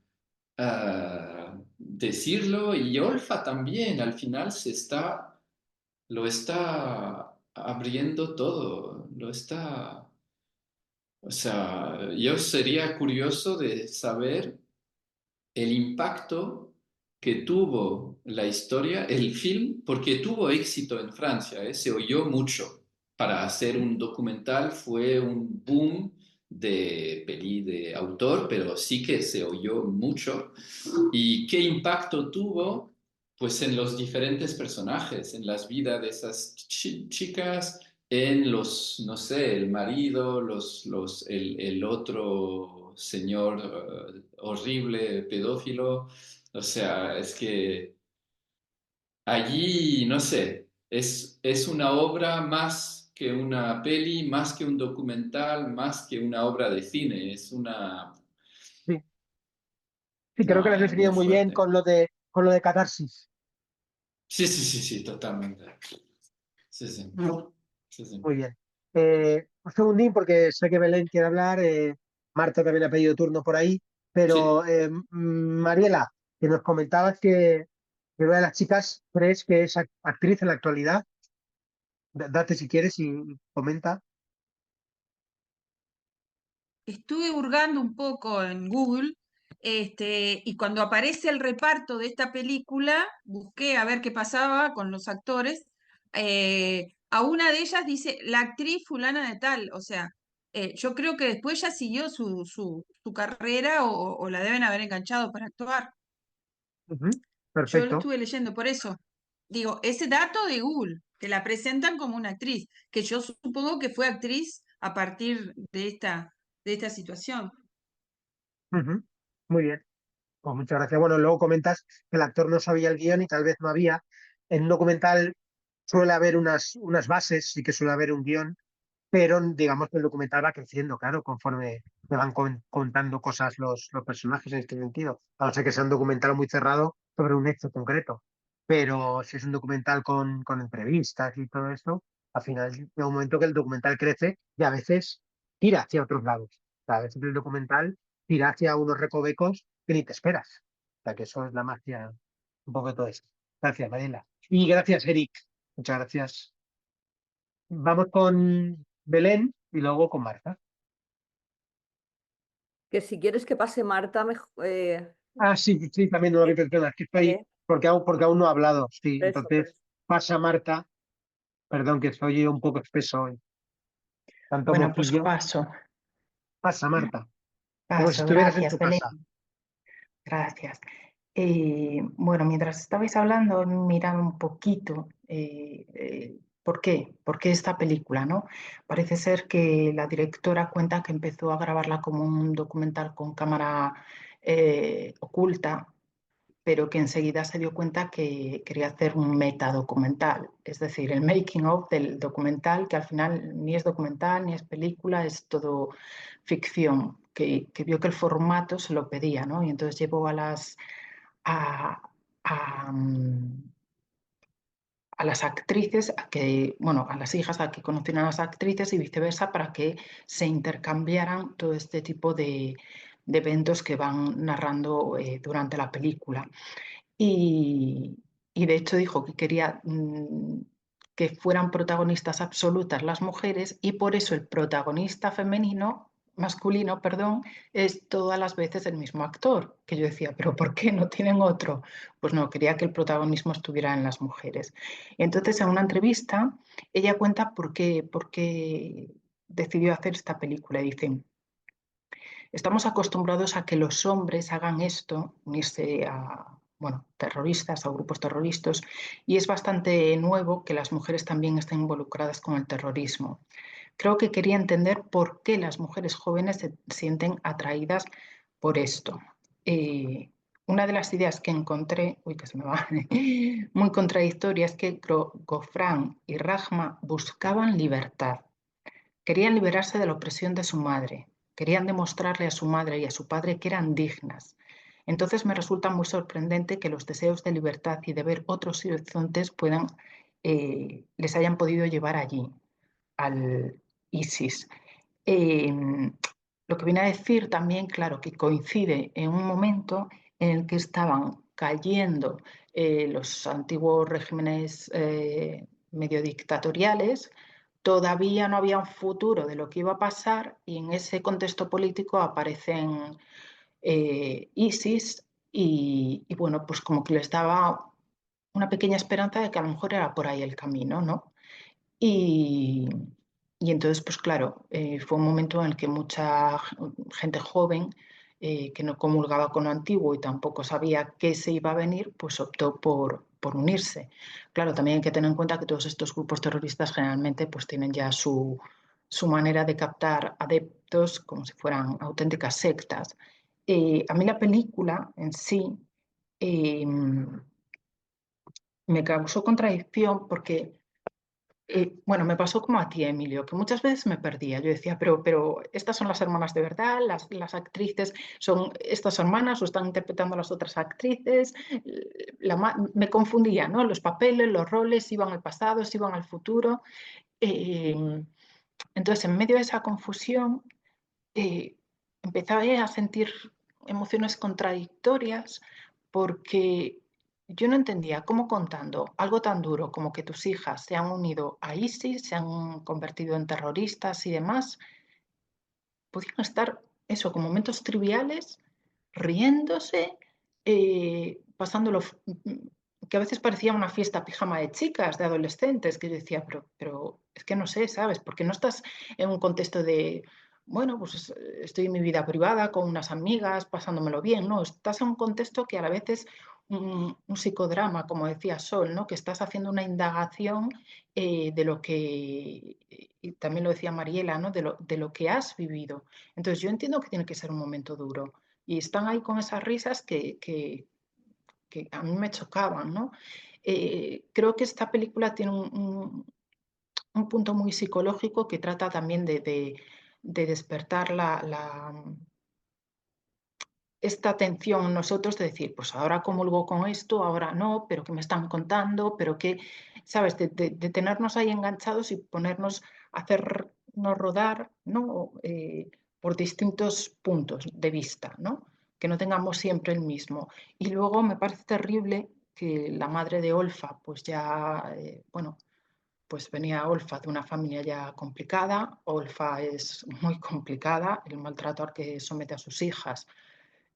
decirlo y Olfa también al final lo está abriendo todo, lo está, o sea, yo sería curioso de saber el impacto que tuvo la historia, el film, porque tuvo éxito en Francia, se oyó mucho. Para hacer un documental fue un boom de peli de autor, pero sí que se oyó mucho. ¿Y qué impacto tuvo? Pues en los diferentes personajes, en las vidas de esas chicas, en los, no sé, el marido, el otro señor horrible, pedófilo. O sea, es que allí, no sé, es una obra más que una peli, más que un documental, más que una obra de cine. Es una... Sí, sí, creo que No, lo has muy definido muy bien fuerte. con lo de catarsis. Sí, sí, sí, sí, totalmente. Sí, sí. Sí, sí. Muy bien. Un segundín, porque sé que Belén quiere hablar. Marta también ha pedido turno por ahí. Sí. Pero, Mariela, que nos comentabas que una de las chicas crees que es actriz en la actualidad. Date si quieres y comenta. Estuve hurgando un poco en Google, y cuando aparece el reparto de esta película, busqué a ver qué pasaba con los actores. A una de ellas dice la actriz fulana de tal, o sea, yo creo que después ya siguió su carrera o la deben haber enganchado para actuar. Ujú, Yo lo perfecto. estuve leyendo por eso. Digo, ese dato de Google, que la presentan como una actriz, que yo supongo que fue actriz a partir de esta situación. Ujú, muy bien. Pues muchas gracias. Bueno, luego comentas que el actor no sabía el guión y tal vez no había. En un documental suele haber unas bases, sí que suele haber un guión, pero digamos que el documental va creciendo, claro, conforme me van contando cosas los personajes en este sentido. A no ser que sea un documental muy cerrado sobre un hecho concreto. Pero si es un documental con entrevistas y todo esto, al final llega un momento que el documental crece y a veces tira hacia otros lados. O sea, a veces el documental tira hacia unos recovecos que ni te esperas. O sea, que eso es la magia, un poco de todo eso. Gracias, Mariela. Y gracias, Eric. Muchas gracias. Vamos con Belén, y luego con Marta. Que si quieres que pase Marta, Ah, sí, sí, también no lo había pensado, es que estoy, vale, porque aún no ha hablado, sí, por entonces eso. pasa Marta, perdón que estoy un poco espeso hoy, tanto Bueno, pues moquillo, paso, pasa Marta, como si paso, estuvieras en gracias, tu Belén, casa. gracias. Bueno, mientras estabais hablando, he mirado un poquito ¿por qué? ¿Por qué esta película, no? Parece ser que la directora cuenta que empezó a grabarla como un documental con cámara oculta, pero que enseguida se dio cuenta que quería hacer un metadocumental, es decir, el making of del documental, que al final ni es documental ni es película, es todo ficción, que vio que el formato se lo pedía, ¿no? Y entonces llevó a, a, a las actrices, bueno, a las hijas a que conocieran a las actrices y viceversa para que se intercambiaran todo este tipo de eventos que van narrando durante la película. Y de hecho dijo que quería que fueran protagonistas absolutas las mujeres y por eso el protagonista masculino, perdón, es todas las veces el mismo actor. Que yo decía, ¿pero por qué no tienen otro? Pues no, quería que el protagonismo estuviera en las mujeres. Entonces, en una entrevista, ella cuenta por qué decidió hacer esta película. Dice, estamos acostumbrados a que los hombres hagan esto, unirse a, bueno, terroristas, a grupos terroristas, y es bastante nuevo que las mujeres también estén involucradas con el terrorismo. Creo que quería entender por qué las mujeres jóvenes se sienten atraídas por esto. Una de las ideas que encontré, uy, que se me va, muy contradictoria, es que Gofrán y Rahma buscaban libertad. Querían liberarse de la opresión de su madre, querían demostrarle a su madre y a su padre que eran dignas. Entonces me resulta muy sorprendente que los deseos de libertad y de ver otros horizontes les hayan podido llevar allí, al ISIS. Eh, lo que viene a decir también, claro, que coincide en un momento en el que estaban cayendo los antiguos regímenes medio dictatoriales, todavía no había un futuro de lo que iba a pasar y en ese contexto político aparecen ISIS y bueno, pues como que les daba una pequeña esperanza de que a lo mejor era por ahí el camino, ¿no? Y, y entonces, pues claro, fue un momento en el que mucha gente joven que no comulgaba con lo antiguo y tampoco sabía qué se iba a venir, pues optó por unirse. Claro, también hay que tener en cuenta que todos estos grupos terroristas generalmente pues tienen ya su manera de captar adeptos como si fueran auténticas sectas. A mí la película en sí eh, me causó contradicción porque bueno, me pasó como a ti, Emilio, que muchas veces me perdía. Yo decía, pero estas son las hermanas de verdad, las actrices son estas hermanas o están interpretando a las otras actrices. Me confundía, ¿no? Los papeles, los roles, iban al pasado, si iban al futuro. Eh, entonces, en medio de esa confusión, empezaba a sentir emociones contradictorias porque yo no entendía cómo contando algo tan duro como que tus hijas se han unido a ISIS, se han convertido en terroristas y demás, podían estar eso, con momentos triviales, riéndose, pasándolo, que a veces parecía una fiesta pijama de chicas, de adolescentes, que yo decía, pero es que no sé, ¿sabes? Porque no estás en un contexto de, bueno, pues estoy en mi vida privada con unas amigas, pasándomelo bien, ¿no? Estás en un contexto que a la vez es un psicodrama, como decía Sol, ¿no? Que estás haciendo una indagación de lo que, y también lo decía Mariela, ¿no? De lo que has vivido. Entonces yo entiendo que tiene que ser un momento duro y están ahí con esas risas que a mí me chocaban, ¿no? Creo que esta película tiene un punto muy psicológico que trata también de despertar esta atención en nosotros de decir, pues ahora comulgo con esto, ahora no, pero ¿qué me están contando? Pero qué, ¿sabes? De tenernos ahí enganchados y ponernos a hacernos rodar, ¿no? Por distintos puntos de vista, ¿no? Que no tengamos siempre el mismo. Y luego me parece terrible que la madre de Olfa, pues ya, bueno, pues venía Olfa de una familia ya complicada. Olfa es muy complicada, el maltrato al que somete a sus hijas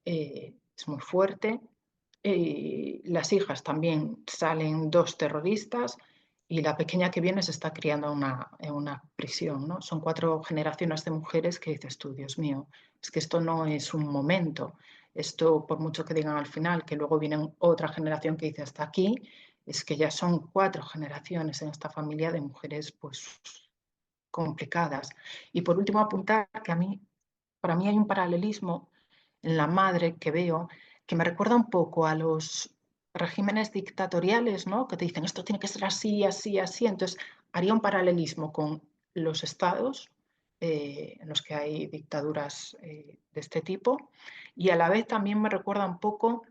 es muy fuerte. Las hijas también salen 2 terroristas y la pequeña que viene se está criando en una prisión, ¿no? Son 4 generaciones de mujeres que dices tú, Dios mío, es que esto no es un momento. Esto, por mucho que digan al final, que luego viene otra generación que dice hasta aquí, es que ya son 4 generaciones en esta familia de mujeres pues complicadas. Y por último apuntar que para mí hay un paralelismo en la madre que veo que me recuerda un poco a los regímenes dictatoriales, ¿no? Que te dicen esto tiene que ser así, así, así. Entonces haría un paralelismo con los estados en los que hay dictaduras de este tipo y a la vez también me recuerda un poco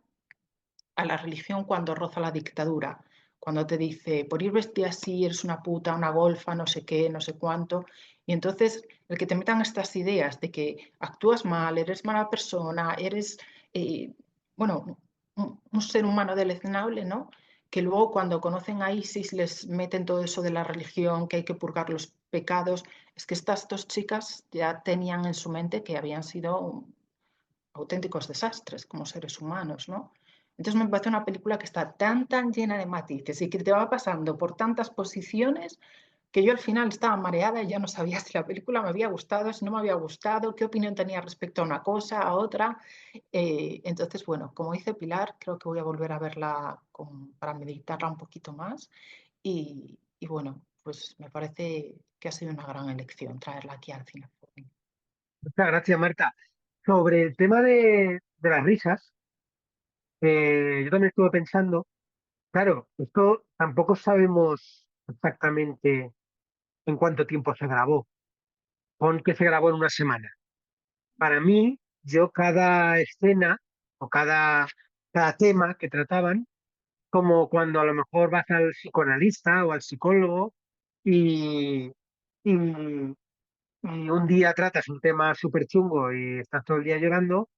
a la religión cuando roza la dictadura, cuando te dice, por ir vestida así eres una puta, una golfa, no sé qué, no sé cuánto. Y entonces el que te metan estas ideas de que actúas mal, eres mala persona, eres, bueno, un ser humano deleznable, ¿no? Que luego cuando conocen a ISIS les meten todo eso de la religión, que hay que purgar los pecados. Es que estas 2 chicas ya tenían en su mente que habían sido auténticos desastres como seres humanos, ¿no? Entonces me parece una película que está tan llena de matices y que te va pasando por tantas posiciones que yo al final estaba mareada y ya no sabía si la película me había gustado, si no me había gustado, qué opinión tenía respecto a una cosa, a otra. Entonces, bueno, como dice Pilar, creo que voy a volver a verla para meditarla un poquito más y bueno, pues me parece que ha sido una gran elección traerla aquí al cine. Muchas gracias, Marta. Sobre el tema de las risas, yo también estuve pensando, claro, esto tampoco sabemos exactamente en cuánto tiempo se grabó. Pon que se grabó en una semana. Para mí, yo cada escena o cada tema que trataban, como cuando a lo mejor vas al psicoanalista o al psicólogo y, y, y un día tratas un tema súper chungo y estás todo el día llorando,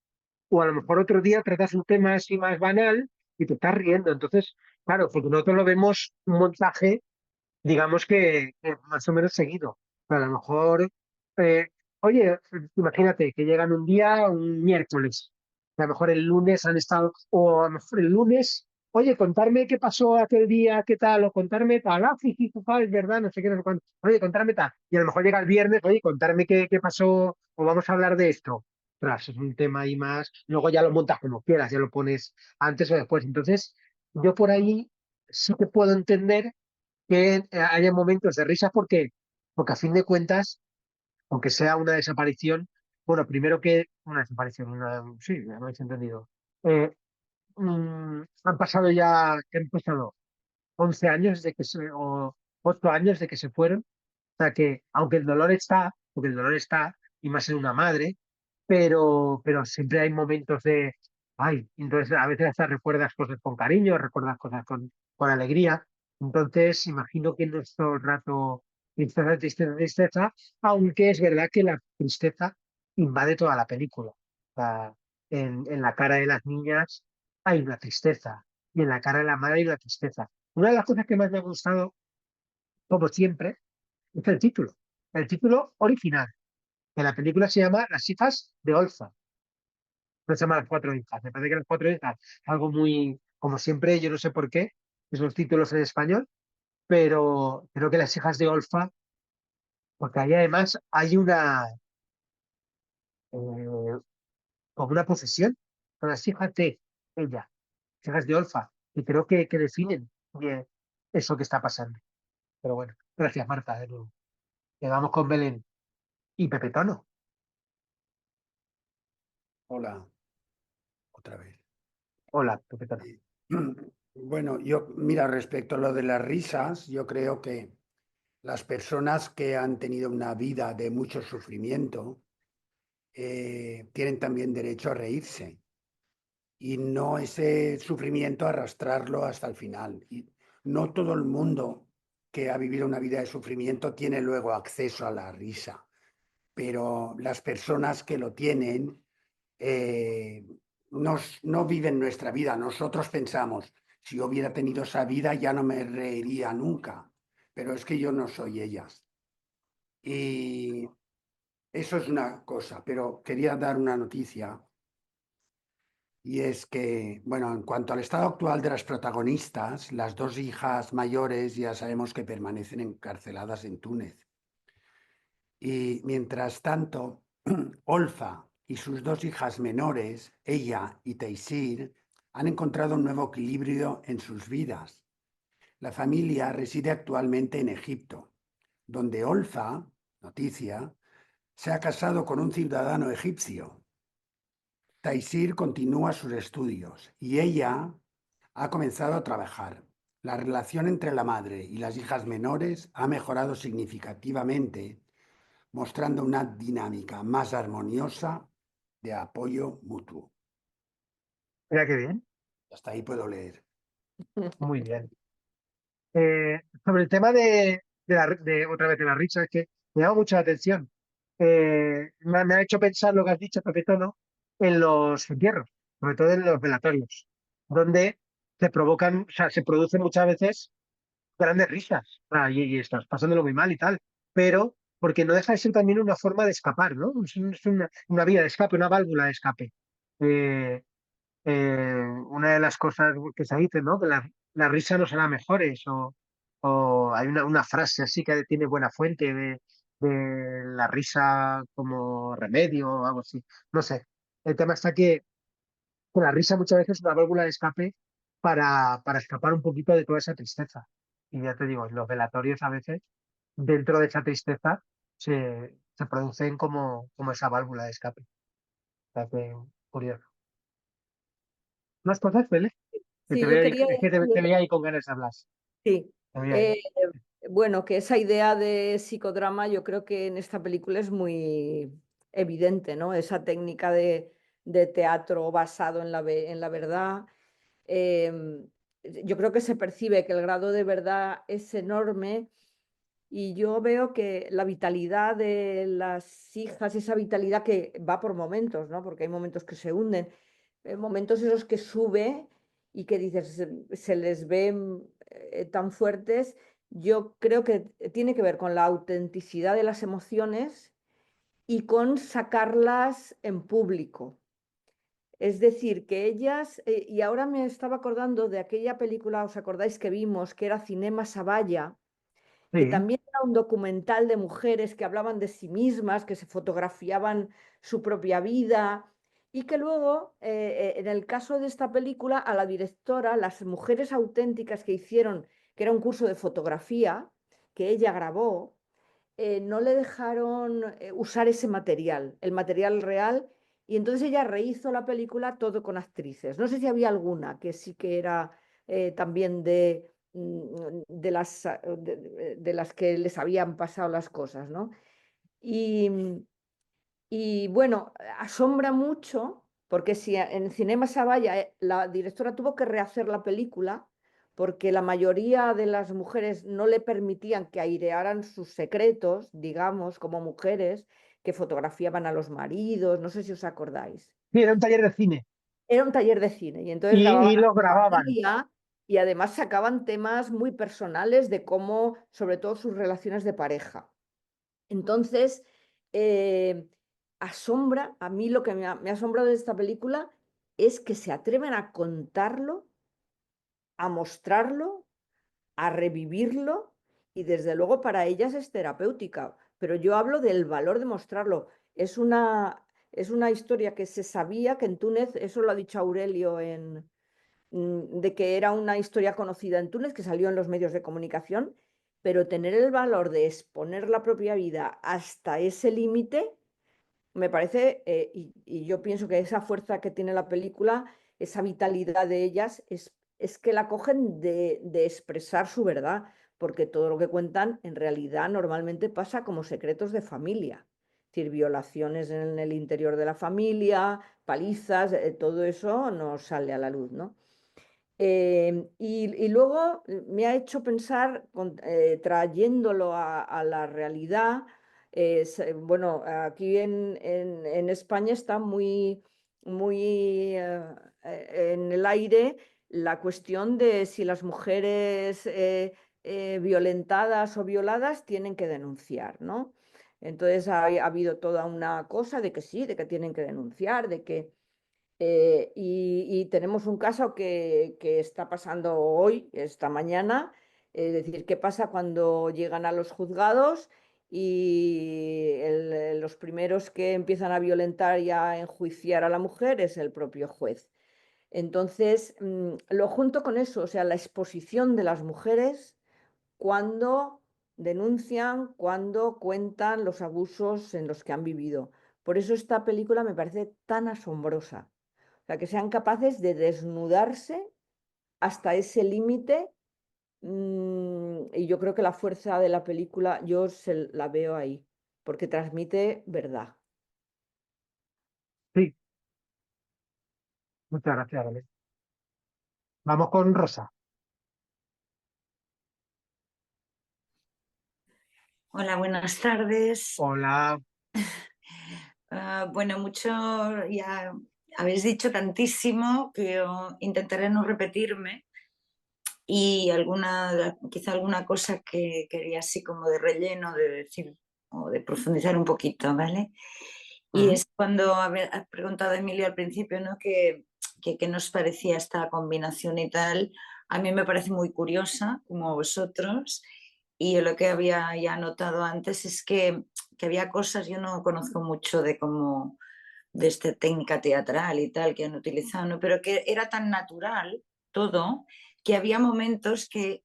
o a lo mejor otro día tratas un tema así más banal y te estás riendo. Entonces, claro, porque nosotros lo vemos un montaje, digamos que más o menos seguido. Pero a lo mejor, eh, oye, imagínate que llegan un día, un miércoles, a lo mejor el lunes han estado, o a lo mejor el lunes, oye, contarme qué pasó aquel día, qué tal, o contarme tal, ah, sí, sí, es verdad, no sé qué, no sé cuánto, oye, contarme tal. Y a lo mejor llega el viernes, oye, contarme qué pasó, o vamos a hablar de esto. Tras, es un tema ahí más, luego ya lo montas como quieras, ya lo pones antes o después. Entonces, yo por ahí sí que puedo entender que haya momentos de risas porque a fin de cuentas, aunque sea una desaparición, bueno, primero que una desaparición, sí, ya me habéis entendido. Eh, Han pasado ya, ¿qué han pasado? 11 años o 8 años de que se fueron. O sea que, aunque el dolor está, porque el dolor está, y más en una madre, pero siempre hay momentos de, ay, entonces a veces hasta recuerdas cosas con cariño, recuerdas cosas con alegría. Entonces, imagino que no es todo el rato tristeza, tristeza, tristeza, aunque es verdad que la tristeza invade toda la película. O sea, en la cara de las niñas hay una tristeza, y en la cara de la madre hay una tristeza. Una de las cosas que más me ha gustado, como siempre, es el título original, que la película se llama Las hijas de Olfa, no se llama Las cuatro hijas, me parece que Las cuatro hijas, algo muy, como siempre, yo no sé por qué, esos títulos en español, pero creo que Las hijas de Olfa, porque ahí además hay eh, como una posesión, con las hijas de ella, las hijas de Olfa, y creo que definen bien eso que está pasando. Pero bueno, gracias Marta, de nuevo. Quedamos con Belén y Pepe Tono. Hola, otra vez. Hola, Pepe Tono. Bueno, mira, respecto a lo de las risas, yo creo que las personas que han tenido una vida de mucho sufrimiento tienen también derecho a reírse y no ese sufrimiento arrastrarlo hasta el final. Y no todo el mundo que ha vivido una vida de sufrimiento tiene luego acceso a la risa, pero las personas que lo tienen eh, no viven nuestra vida. Nosotros pensamos, si yo hubiera tenido esa vida ya no me reiría nunca. pero es que yo no soy ellas. Y eso es una cosa, pero quería dar una noticia. Y es que, bueno, en cuanto al estado actual de las protagonistas, las dos hijas mayores ya sabemos que permanecen encarceladas en Túnez. Y mientras tanto, Olfa y sus dos hijas menores, ella y Teisir, han encontrado un nuevo equilibrio en sus vidas. La familia reside actualmente en Egipto, donde Olfa, noticia, se ha casado con un ciudadano egipcio. Taisir continúa sus estudios y ella ha comenzado a trabajar. La relación entre la madre y las hijas menores ha mejorado significativamente, mostrando una dinámica más armoniosa de apoyo mutuo. Mira qué bien, Hasta ahí puedo leer. muy bien. Sobre el tema de otra vez de la risa, es que me llama mucho la atención. Me ha hecho pensar lo que has dicho, Pepe Tono, en los entierros, sobre todo en los velatorios, donde se provocan, o sea, se producen muchas veces grandes risas, y estás pasándolo muy mal y tal, pero porque no deja de ser también una forma de escapar, ¿no? Es una vía de escape, una válvula de escape. Eh, una de las cosas que se dice, ¿no? Que la risa nos hará mejores, o hay una frase así que tiene buena fuente de la risa como remedio o algo así. No sé. El tema está que la risa muchas veces es una válvula de escape para escapar un poquito de toda esa tristeza. Y ya te digo, los velatorios a veces, dentro de esa tristeza, se producen como esa válvula de escape. O sea que, curioso. Más cosas, Pele, que te Sí, yo veo ahí, quería es que te decir, veía ahí con ganas de hablar. sí, Te veía ahí. eh, bueno, que esa idea de psicodrama yo creo que en esta película es muy evidente, ¿no? Esa técnica de teatro basado en la verdad. Em, yo creo que se percibe que el grado de verdad es enorme y yo veo que la vitalidad de las hijas, esa vitalidad que va por momentos, ¿no? Porque hay momentos que se hunden, momentos esos que sube y que dices, se les ve tan fuertes, yo creo que tiene que ver con la autenticidad de las emociones y con sacarlas en público. Es decir, que ellas, y ahora me estaba acordando de aquella película, ¿os acordáis que vimos, que era Cinema Sabaya? Que Sí, también era un documental de mujeres que hablaban de sí mismas, que se fotografiaban su propia vida y que luego, en el caso de esta película, a la directora, las mujeres auténticas que hicieron, que era un curso de fotografía que ella grabó, no le dejaron usar ese material, el material real, y entonces ella rehizo la película todo con actrices. No sé si había alguna que sí que era también de las que les habían pasado las cosas, ¿no? Y, y bueno, asombra mucho, porque si en Cinema Sabaya la directora tuvo que rehacer la película, porque la mayoría de las mujeres no le permitían que airearan sus secretos, digamos, como mujeres que fotografiaban a los maridos, no sé si os acordáis. sí, era un taller de cine Era un taller de cine y entonces grababan y a lo su grababan. familia y además sacaban temas muy personales de cómo, sobre todo sus relaciones de pareja. Entonces, eh, asombra, a mí lo que me ha asombrado de esta película es que se atreven a contarlo, a mostrarlo, a revivirlo y desde luego para ellas es terapéutica. Pero yo hablo del valor de mostrarlo. Es una historia que se sabía que en Túnez, eso lo ha dicho Aurelio de que era una historia conocida en Túnez, que salió en los medios de comunicación, pero tener el valor de exponer la propia vida hasta ese límite, me parece, y yo pienso que esa fuerza que tiene la película, esa vitalidad de ellas, es que la cogen de expresar su verdad, porque todo lo que cuentan en realidad normalmente pasa como secretos de familia. Es decir, violaciones en el interior de la familia, palizas, todo eso no sale a la luz, ¿no? Y luego me ha hecho pensar, trayéndolo a la realidad, bueno, aquí en España está muy en el aire la cuestión de si las mujeres violentadas o violadas tienen que denunciar, ¿no? Entonces ha habido toda una cosa de que sí, de que tienen que denunciar, de que... y tenemos un caso que está pasando hoy, esta mañana, es decir, qué pasa cuando llegan a los juzgados y los primeros que empiezan a violentar y a enjuiciar a la mujer es el propio juez. Entonces, lo junto con eso, o sea, la exposición de las mujeres cuando denuncian, cuando cuentan los abusos en los que han vivido. Por eso esta película me parece tan asombrosa. O sea, que sean capaces de desnudarse hasta ese límite. Y yo creo que la fuerza de la película, la veo ahí, porque transmite verdad. Sí, muchas gracias, Alex. Vamos con Rosa. Hola, buenas tardes. Hola. Bueno, mucho ya habéis dicho tantísimo que yo intentaré no repetirme y quizá alguna cosa que quería así como de relleno, de decir o de profundizar un poquito, ¿vale? Y es cuando has preguntado, Emilio, al principio, ¿no? Que qué nos parecía esta combinación y tal. A mí me parece muy curiosa, como a vosotros, y yo lo que había ya notado antes es que había cosas, yo no conozco mucho de esta técnica teatral y tal que han utilizado, ¿no? Pero que era tan natural todo, que había momentos que,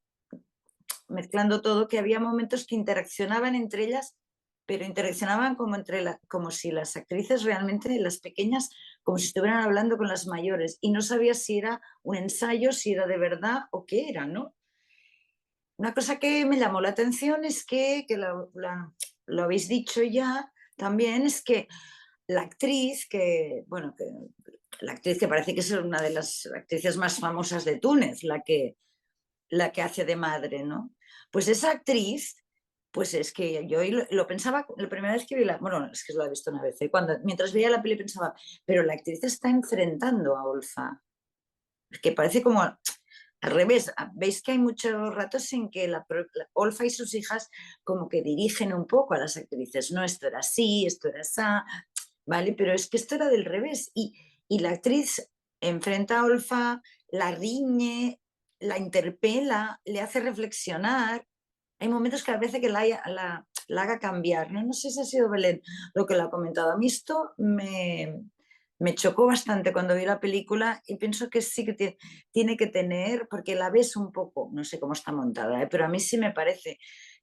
mezclando todo, que había momentos que interaccionaban entre ellas, pero interaccionaban como si las actrices realmente, las pequeñas, como si estuvieran hablando con las mayores, y no sabías si era un ensayo, si era de verdad o qué era, ¿no? Una cosa que me llamó la atención es que lo habéis dicho ya también, es que la actriz la actriz que parece que es una de las actrices más famosas de Túnez, la que hace de madre, ¿no? Pues esa actriz, pues es que yo lo pensaba, la primera vez que vi bueno, es que lo he visto una vez, mientras veía la peli pensaba, pero la actriz está enfrentando a Olfa, que parece como al revés. Veis que hay muchos ratos en que la Olfa y sus hijas como que dirigen un poco a las actrices, no, esto era así, esto era así, ¿vale? Pero es que esto era del revés, y la actriz enfrenta a Olfa, la riñe, la interpela, le hace reflexionar. Hay momentos que a veces que la haga cambiar, ¿no? No sé si ha sido Belén lo que lo ha comentado. A mí esto me chocó bastante cuando vi la película y pienso que sí que tiene que tener, porque la ves un poco, no sé cómo está montada, pero a mí sí me parece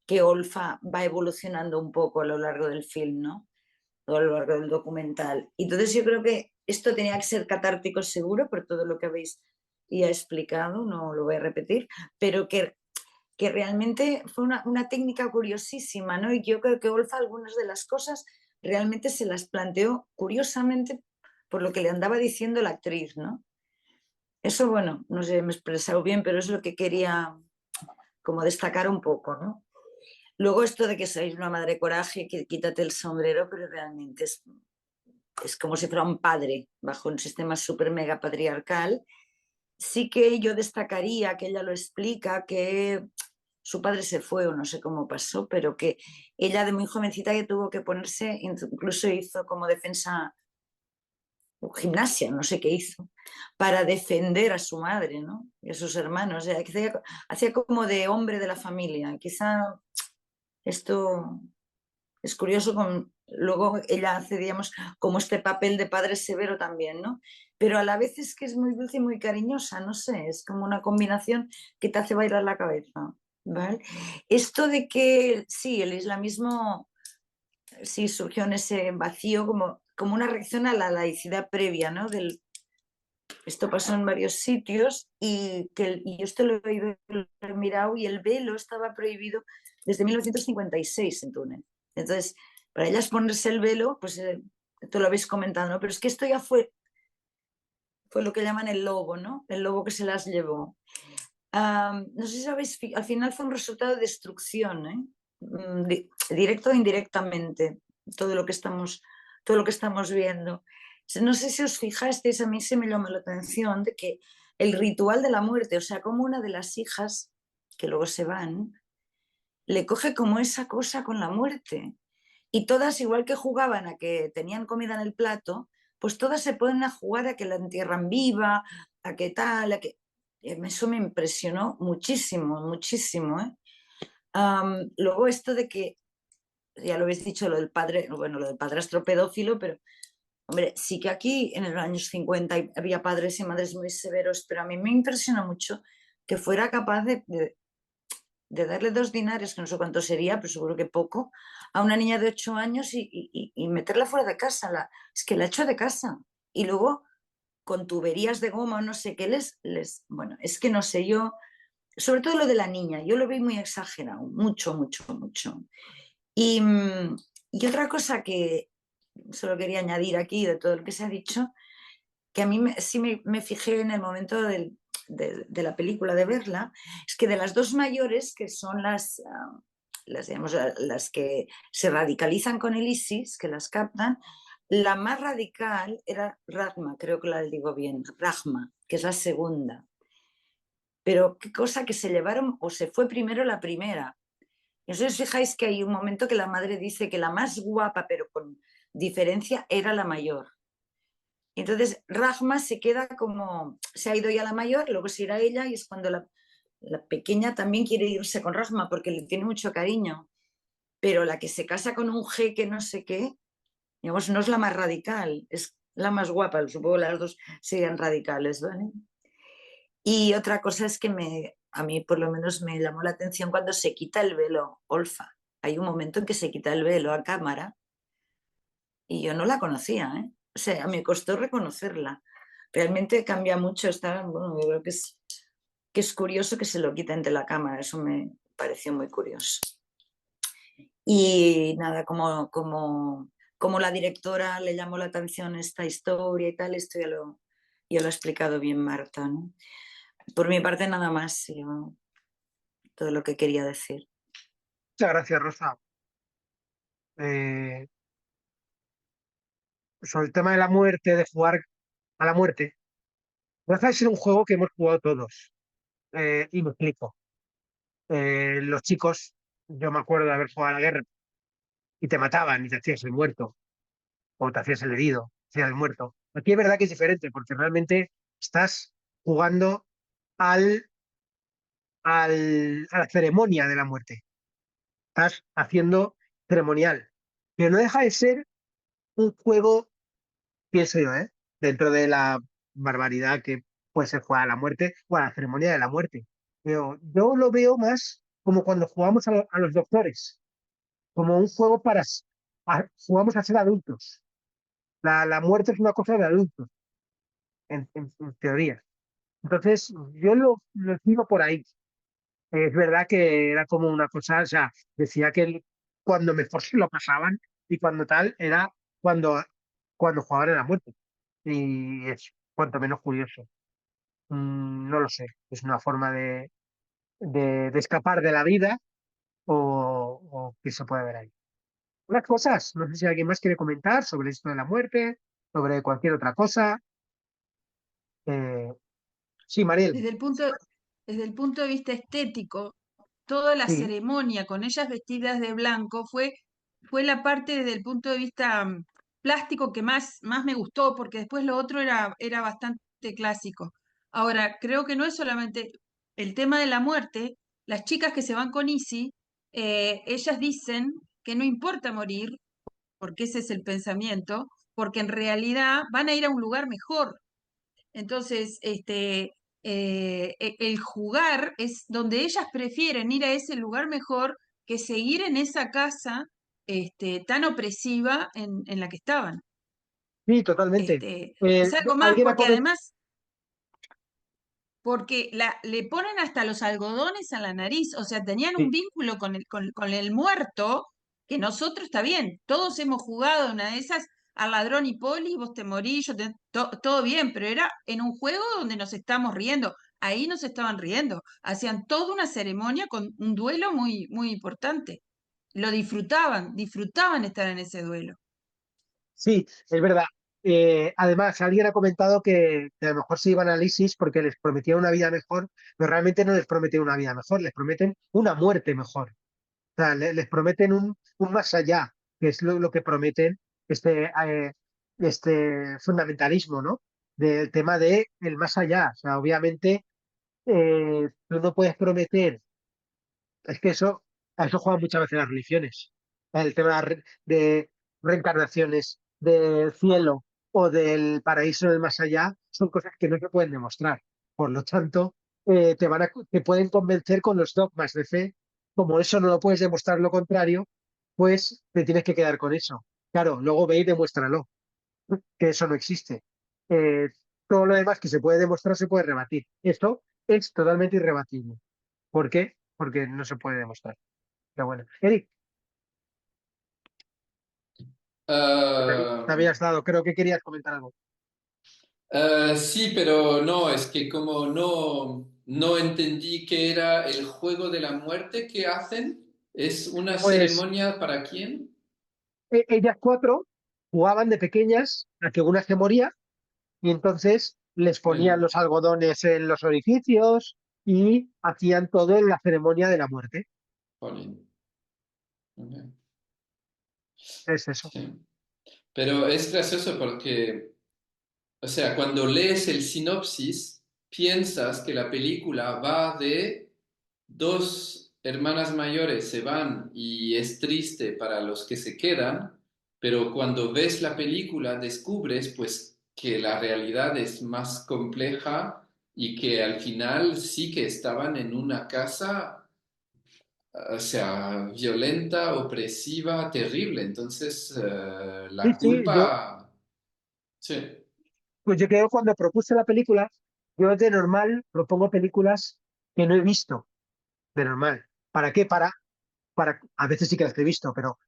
que Olfa va evolucionando un poco a lo largo del film, ¿no? A lo largo del documental. Entonces yo creo que esto tenía que ser catártico seguro por todo lo que habéis ya explicado, no lo voy a repetir, pero que realmente fue una técnica curiosísima, ¿no? Y yo creo que Olfa algunas de las cosas realmente se las planteó curiosamente por lo que le andaba diciendo la actriz, ¿no? Eso, bueno, no sé, me he expresado bien, pero es lo que quería como destacar un poco, ¿no? Luego esto de que sois una madre coraje, que quítate el sombrero, pero realmente es como si fuera un padre bajo un sistema súper mega patriarcal. Sí que yo destacaría, que ella lo explica, que su padre se fue o no sé cómo pasó, pero que ella de muy jovencita ya tuvo que ponerse, incluso hizo como defensa, gimnasia, no sé qué hizo, para defender a su madre, ¿no? Y a sus hermanos. O sea, que hacía como de hombre de la familia. Quizá esto es curioso, luego ella hace, digamos, como este papel de padre severo también, ¿no? Pero a la vez es que es muy dulce y muy cariñosa, no sé, es como una combinación que te hace bailar la cabeza, ¿vale? Esto de que, sí, el islamismo sí surgió en ese vacío como una reacción a la laicidad previa, ¿no? Esto pasó en varios sitios y yo esto lo he mirado, y el velo estaba prohibido desde 1956 en Túnez. Entonces, para ellas ponerse el velo, pues esto lo habéis comentado, ¿no? Pero es que esto ya fue lo que llaman el lobo, ¿no? El lobo que se las llevó. No sé si sabéis, al final fue un resultado de destrucción, ¿eh? Directo o indirectamente, todo lo que estamos viendo. No sé si os fijasteis, a mí se me llamó la atención de que el ritual de la muerte, o sea, como una de las hijas que luego se van, le coge como esa cosa con la muerte. Y todas, igual que jugaban a que tenían comida en el plato, pues todas se ponen a jugar a que la entierran viva, a que tal, a que... Eso me impresionó muchísimo, muchísimo, ¿eh? Luego esto de que, ya lo habéis dicho, lo del padre, bueno, lo del padrastro pedófilo, pero hombre, sí que aquí en los años 50 había padres y madres muy severos, pero a mí me impresionó mucho que fuera capaz de darle 2 dinarios, que no sé cuánto sería, pero seguro que poco, a una niña de 8 años y meterla fuera de casa. Es que la echó de casa. Y luego con tuberías de goma o no sé qué bueno, es que no sé, yo, sobre todo lo de la niña, yo lo vi muy exagerado, mucho, mucho, mucho. Y, y otra cosa que solo quería añadir aquí de todo lo que se ha dicho, que a mí sí me fijé en el momento de la película, de verla, es que de las 2 mayores, que son digamos, las que se radicalizan con el ISIS, que las captan, la más radical era Rahma, creo que la digo bien, Rahma, que es la segunda. Pero qué cosa que se llevaron, o se fue primero la primera. Y os fijáis que hay un momento que la madre dice que la más guapa, pero con diferencia, era la mayor. Entonces Rahma se queda como, se ha ido ya la mayor, luego se irá ella y es cuando la pequeña también quiere irse con Rahma porque le tiene mucho cariño. Pero la que se casa con un jeque no sé qué, digamos, no es la más radical, es la más guapa, supongo que las dos serían radicales, ¿vale? Y otra cosa es que a mí por lo menos me llamó la atención cuando se quita el velo, Olfa. Hay un momento en que se quita el velo a cámara y yo no la conocía, ¿eh? O sea, me costó reconocerla. Realmente cambia mucho. Bueno, yo creo que es curioso que se lo quiten de la cámara, eso me pareció muy curioso. Y nada, como la directora le llamó la atención esta historia y tal, esto ya lo ha explicado bien Marta, ¿no? Por mi parte nada más, todo lo que quería decir. Muchas gracias, Rosa. Sobre el tema de la muerte, de jugar a la muerte, no deja de ser un juego que hemos jugado todos. Y me explico. Los chicos, yo me acuerdo de haber jugado a la guerra y te mataban y te hacías el muerto, o te hacías el herido, te hacías el muerto. Aquí es verdad que es diferente, porque realmente estás jugando al, a la ceremonia de la muerte. Estás haciendo ceremonial. Pero no deja de ser un juego, pienso yo, dentro de la barbaridad que puede ser jugar a la muerte o a la ceremonia de la muerte. Pero yo lo veo más como cuando jugamos a los doctores, como un juego jugamos a ser adultos. La muerte es una cosa de adultos, en teoría. Entonces, yo lo sigo por ahí. Es verdad que era como una cosa, o sea, decía que cuando mejor se lo pasaban y cuando tal, era cuando jugaban a la muerte. Y es cuanto menos curioso. No lo sé, es una forma de escapar de la vida o que se puede ver ahí. Unas cosas, no sé si alguien más quiere comentar sobre esto de la muerte, sobre cualquier otra cosa. Eh, sí, Mariel, Desde el punto de vista estético, toda la sí, ceremonia con ellas vestidas de blanco fue la parte desde el punto de vista plástico que más me gustó, porque después lo otro era bastante clásico. Ahora, creo que no es solamente el tema de la muerte, las chicas que se van con Isi, ellas dicen que no importa morir, porque ese es el pensamiento, porque en realidad van a ir a un lugar mejor. Entonces, el jugar es donde ellas prefieren ir a ese lugar mejor que seguir en esa casa tan opresiva en la que estaban. sí, totalmente. Es algo más, Alguien ha comentado, porque le ponen hasta los algodones a la nariz, o sea, tenían un vínculo con el muerto, que nosotros está bien, todos hemos jugado una de esas al ladrón y poli, vos te morís, todo bien, pero era en un juego donde nos estamos riendo, ahí nos estaban riendo, hacían toda una ceremonia con un duelo muy, muy importante, lo disfrutaban estar en ese duelo. sí, es verdad. Además, alguien ha comentado que a lo mejor se iban al ISIS porque les prometían una vida mejor, pero realmente no les prometen una vida mejor, les prometen una muerte mejor. O sea, les prometen un más allá, que es lo que prometen este fundamentalismo, ¿no? Del tema de el más allá. O sea, obviamente tú no puedes prometer, es que a eso juegan muchas veces las religiones. El tema de reencarnaciones, del cielo o del paraíso del más allá son cosas que no se pueden demostrar. Por lo tanto, te pueden convencer con los dogmas de fe. Como eso no lo puedes demostrar lo contrario, pues te tienes que quedar con eso. Claro, luego ve y demuéstralo, que eso no existe. Eh, Todo lo demás que se puede demostrar se puede rebatir. Esto es totalmente irrebatible. ¿Por qué? Porque no se puede demostrar. Pero bueno, Eric, te Ah, habías dado, creo que querías comentar algo. sí, pero no, es que como no entendí qué era el juego de la muerte que hacen, ¿es una Pues ceremonia para quién? ellas cuatro jugaban de pequeñas a que una se moría y entonces les ponían Bueno, los algodones en los orificios y hacían todo en la ceremonia de la muerte. jolín. Ok, Es eso. sí. Pero es gracioso porque, o sea, cuando lees el sinopsis, piensas que la película va de dos hermanas mayores se van y es triste para los que se quedan, pero cuando ves la película descubres pues que la realidad es más compleja y que al final sí que estaban en una casa, o sea, violenta, opresiva, terrible. Entonces, Sí, la sí, culpa, sí. pues yo creo que cuando propuse la película, yo de normal propongo películas que no he visto, de normal. ¿Para qué? A veces sí que las he visto, pero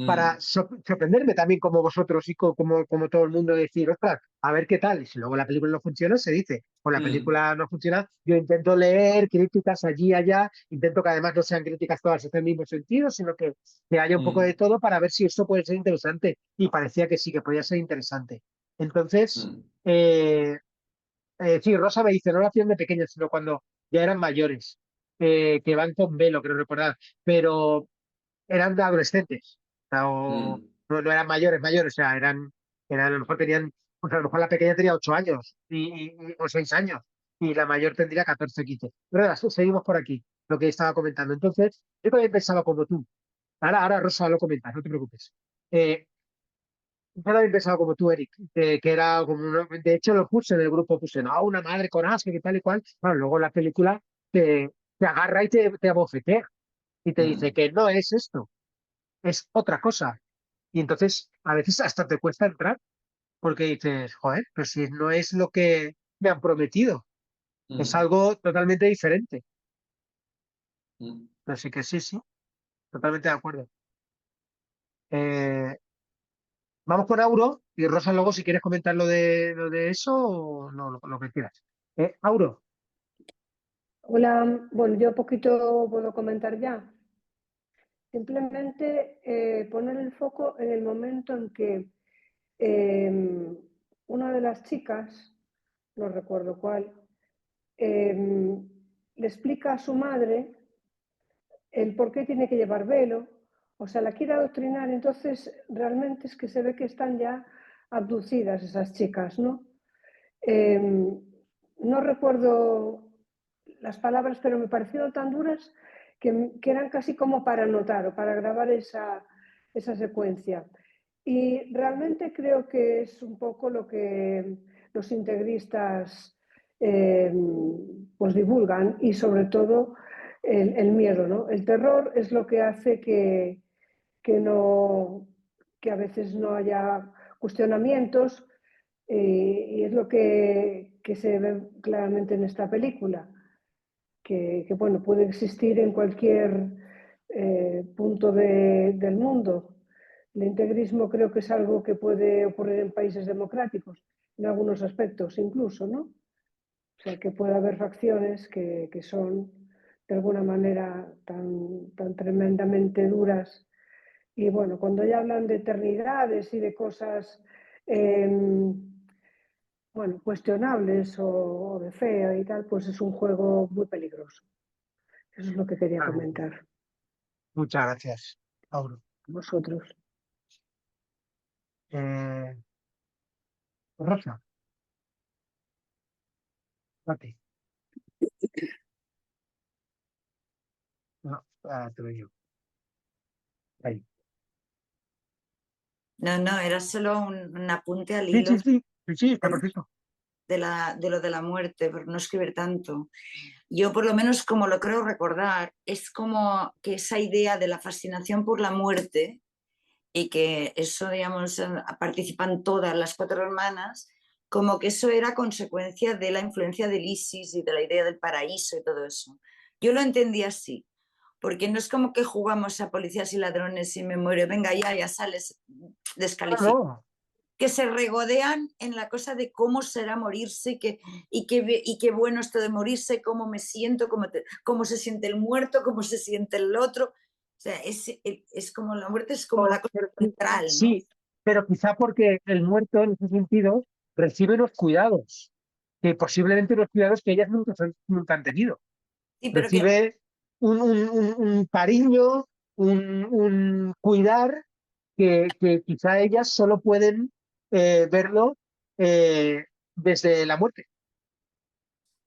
para Mm, sorprenderme también como vosotros y como todo el mundo decir, ostras, a ver qué tal. Y si luego la película no funciona, se dice, o la mm, película no funciona, yo intento leer críticas allí y allá, intento que además no sean críticas todas en el mismo sentido, sino que haya un poco de mm, todo para ver si esto puede ser interesante. Y parecía que sí, que podía ser interesante. Entonces, mm, eh, sí, Rosa me dice, no lo hacían de pequeños, sino cuando ya eran mayores, que van con velo, creo recordar, pero eran adolescentes, o sea, mm, no eran mayores, mayores, o sea, a lo mejor tenían, pues a lo mejor la pequeña tenía 8 años o 6 años, y la mayor tendría 14 15. Pero ahora, seguimos por aquí, lo que estaba comentando. Entonces, yo también pensaba como tú. Ahora Rosa lo comenta, no te preocupes. Yo también pensaba como tú, Eric, que era como de hecho lo puse en el grupo, puse, no, una madre con asco, que tal y cual. Bueno, luego la película te agarra y te abofetea y te dice mm, que no es esto, es otra cosa. Y entonces a veces hasta te cuesta entrar porque dices, joder, pero si no es lo que me han prometido, es mm, algo totalmente diferente. mm. Así que sí, sí, totalmente de acuerdo. Eh, Vamos con Auro y Rosa luego si quieres comentar lo de eso o no, lo que quieras. Auro, Hola, bueno, yo poquito puedo comentar ya. Simplemente poner el foco en el momento en que una de las chicas, no recuerdo cuál, le explica a su madre el por qué tiene que llevar velo, o sea, la quiere adoctrinar, entonces realmente es que se ve que están ya abducidas esas chicas, ¿no? Eh, no recuerdo las palabras, pero me parecieron tan duras que eran casi como para anotar o para grabar esa secuencia. Y realmente creo que es un poco lo que los integristas pues divulgan y sobre todo el miedo, ¿no? El terror es lo que hace que, no, que a veces no haya cuestionamientos y es lo que se ve claramente en esta película, que bueno, puede existir en cualquier punto del mundo. El integrismo creo que es algo que puede ocurrir en países democráticos, en algunos aspectos incluso, ¿no? O sea, que puede haber facciones que son de alguna manera tan tremendamente duras. Y bueno, cuando ya hablan de eternidades y de cosas bueno, cuestionables o de fe y tal, pues es un juego muy peligroso. Eso es lo que quería comentar. Muchas gracias, Auro. Vosotros. Rosa, a ti. No, te lo digo. Ahí. No, no, era solo un apunte al Sí, hilo sí, está perfecto. de lo de la muerte, por no escribir tanto. Yo por lo menos como lo creo recordar, es como que esa idea de la fascinación por la muerte y que eso, digamos, participan todas las cuatro hermanas, como que eso era consecuencia de la influencia del ISIS y de la idea del paraíso y todo eso. Yo lo entendí así, porque no es como que jugamos a policías y ladrones y me muero, venga ya sales descalificado. No, Que se regodean en la cosa de cómo será morirse y qué bueno esto de morirse, cómo me siento, cómo se siente el muerto, cómo se siente el otro. O sea, es como la muerte es como la cosa central, ¿no? sí, pero quizá porque el muerto en ese sentido recibe unos cuidados, que posiblemente unos cuidados que ellas nunca han tenido. Sí, pero que, Recibe un cariño, un cuidar que quizá ellas solo pueden verlo desde la muerte.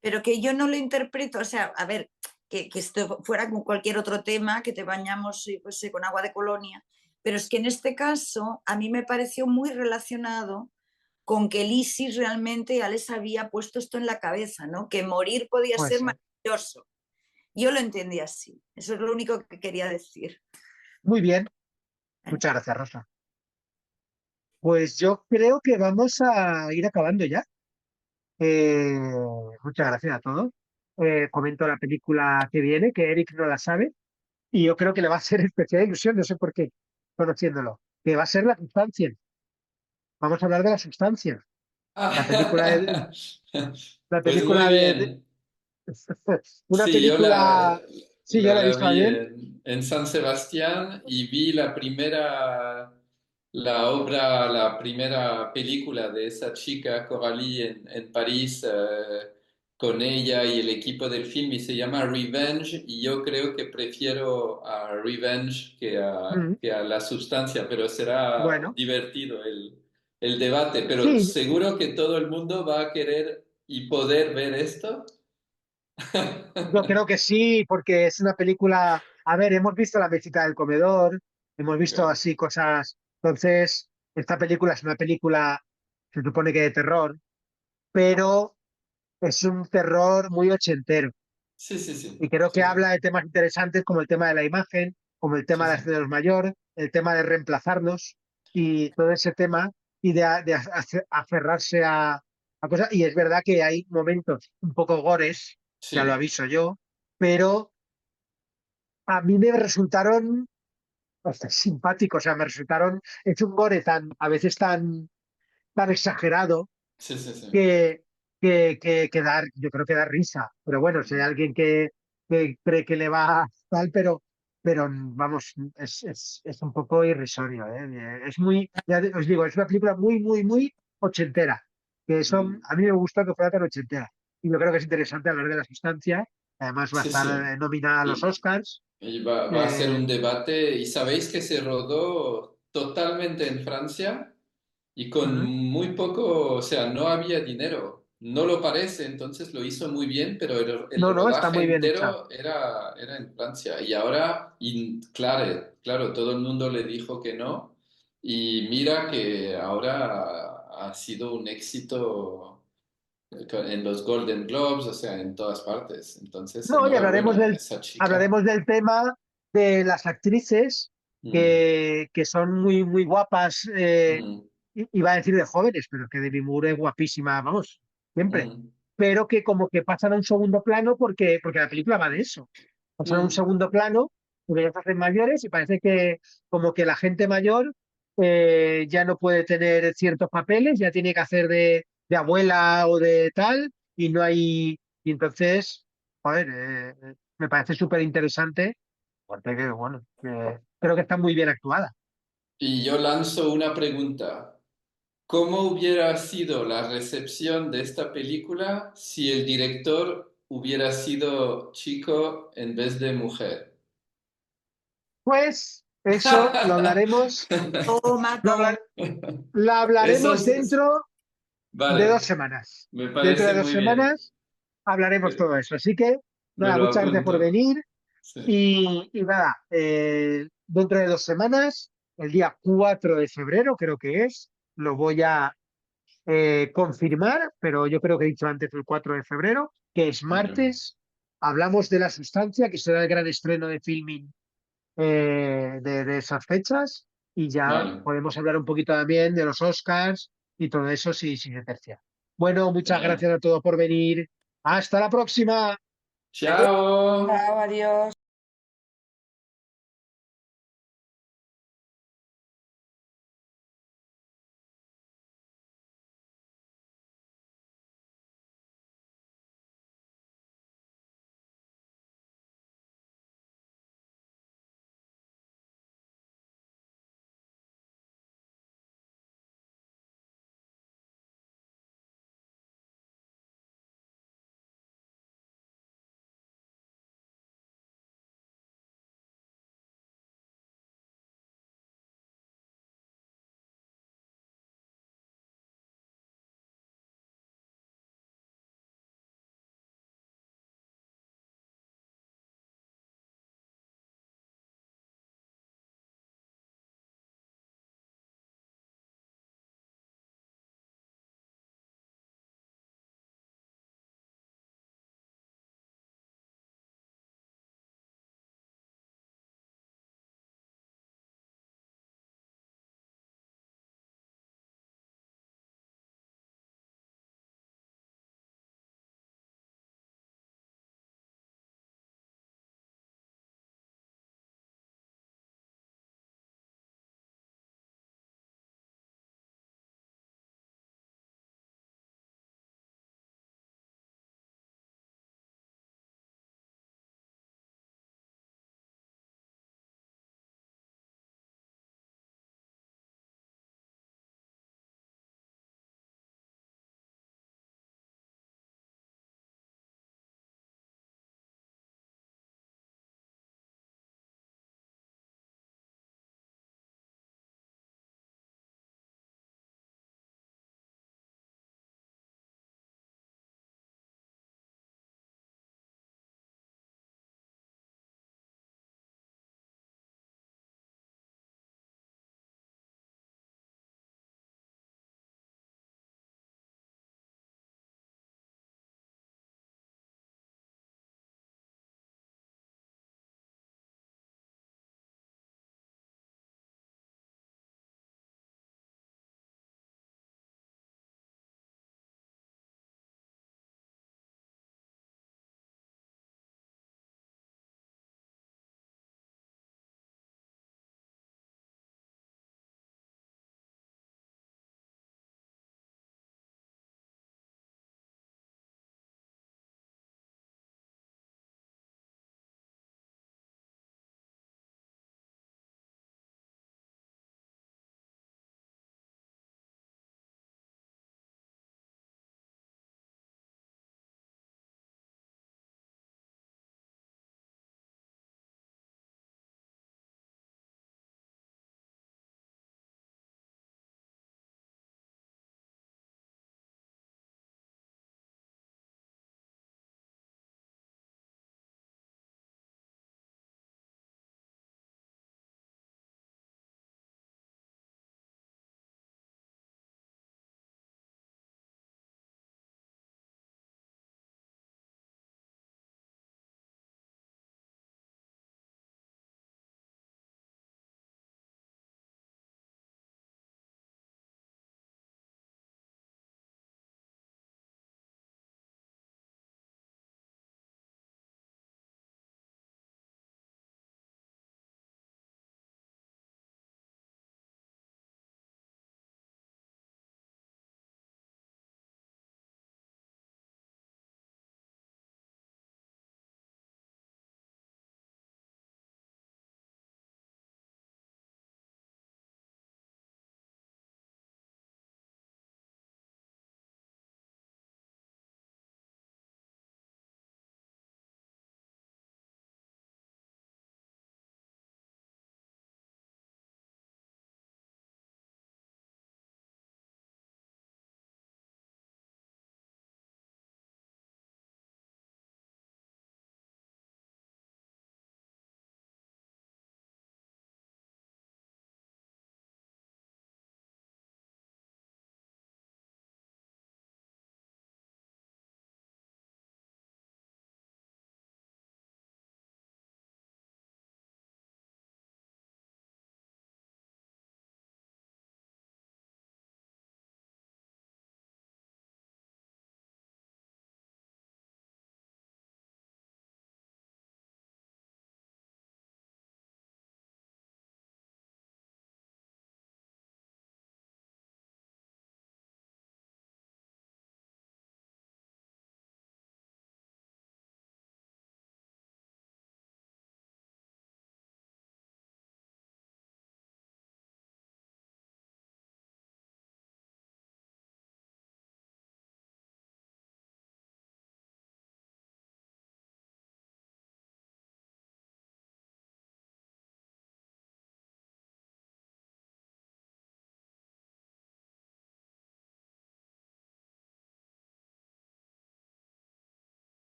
pero que yo no lo interpreto, o sea, a ver, que esto fuera con cualquier otro tema, que te bañamos pues, con agua de colonia, pero es que en este caso a mí me pareció muy relacionado con que el ISIS realmente ya les había puesto esto en la cabeza, ¿no? Que morir podía Puede ser ser. maravilloso. Yo lo entendí así. Eso es lo único que quería decir. Muy bien, muchas gracias, Rosa. Pues yo creo que vamos a ir acabando ya. Eh, Muchas gracias a todos. Comento la película que viene, que Eric no la sabe, y yo creo que le va a hacer especial ilusión, no sé por qué, conociéndolo, que va a ser La Sustancia. Vamos a hablar de La Sustancia. La película de, la Pues muy película bien. una Sí, película, sí, yo la he la visto vi también. en San Sebastián y vi la primera película de esa chica, Coralie, en París, con ella y el equipo del film, y se llama Revenge, y yo creo que prefiero a Revenge Mm, que a La Sustancia, pero será bueno, divertido el debate, pero sí, seguro que todo el mundo va a querer y poder ver esto. yo creo que sí, porque es una película, a ver, hemos visto La mesita del comedor, hemos visto Claro. así cosas, entonces, esta película es una película, se supone que de terror, pero es un terror muy ochentero. Sí, sí, sí, Y creo que sí, sí, habla de temas interesantes como el tema de la imagen, como el sí, tema de sí, hacernos mayor, el tema de reemplazarnos y todo ese tema y de aferrarse a cosas. Y es verdad que hay momentos un poco gores, ya lo sí, aviso yo, pero a mí me resultaron bastante simpáticos, o sea, me resultaron, es un gore tan, a veces tan exagerado sí, sí, sí. que, que dar, yo creo que da risa. Pero bueno, si hay alguien que cree que le va tal, pero vamos, es un poco irrisorio, ¿eh? Es muy, os digo, es una película muy ochentera. Que son, Mm. a mí me gusta que fuera tan ochentera. Y yo creo que es interesante hablar de La Sustancia. Además va a Sí, estar sí. nominada a los Y, Oscars. y va a ser Eh, un debate. ¿Y sabéis que se rodó totalmente en Francia y con mm, muy poco, o sea, no había dinero? No lo parece, entonces lo hizo muy bien, pero el no, está rodaje muy bien hecha. entero era en Francia. Y ahora, claro, claro, todo el mundo le dijo que no. Y mira que ahora ha sido un éxito en los Golden Globes, o sea, en todas partes. Entonces, No, y enhorabuena a esa chica. hablaremos del tema de las actrices Mm, que son muy guapas, mm, iba a decir de jóvenes, pero que Demi Moore es guapísima, vamos, siempre. mm, Pero que como que pasan a un segundo plano porque la película va de eso. Pasan a un mm. segundo plano porque ya se hacen mayores y parece que como que la gente mayor ya no puede tener ciertos papeles, ya tiene que hacer de abuela o de tal, y no hay. Y entonces, joder, me parece súper interesante, porque que, bueno, creo que está muy bien actuada. Y yo lanzo una pregunta. ¿Cómo hubiera sido la recepción de esta película si el director hubiera sido chico en vez de mujer? Pues eso lo hablaremos, Toma, lo, toma. lo Eso hablaremos es... dentro de 2 Vale, semanas. me Dentro de parece 2 muy bien. semanas hablaremos Me, todo eso. Así que, me nada, lo muchas gracias por apunto. venir Sí, y nada, dentro de 2 semanas, el día 4 de febrero creo que es, lo voy a confirmar, pero yo creo que he dicho antes el 4 de febrero, que es bueno, martes, hablamos de La Sustancia, que será el gran estreno de filming de esas fechas, y ya vale, podemos hablar un poquito también de los Oscars y todo eso si se tercia. Bueno, muchas genial. gracias a todos por venir. Hasta la próxima. Adiós, Chao. adiós.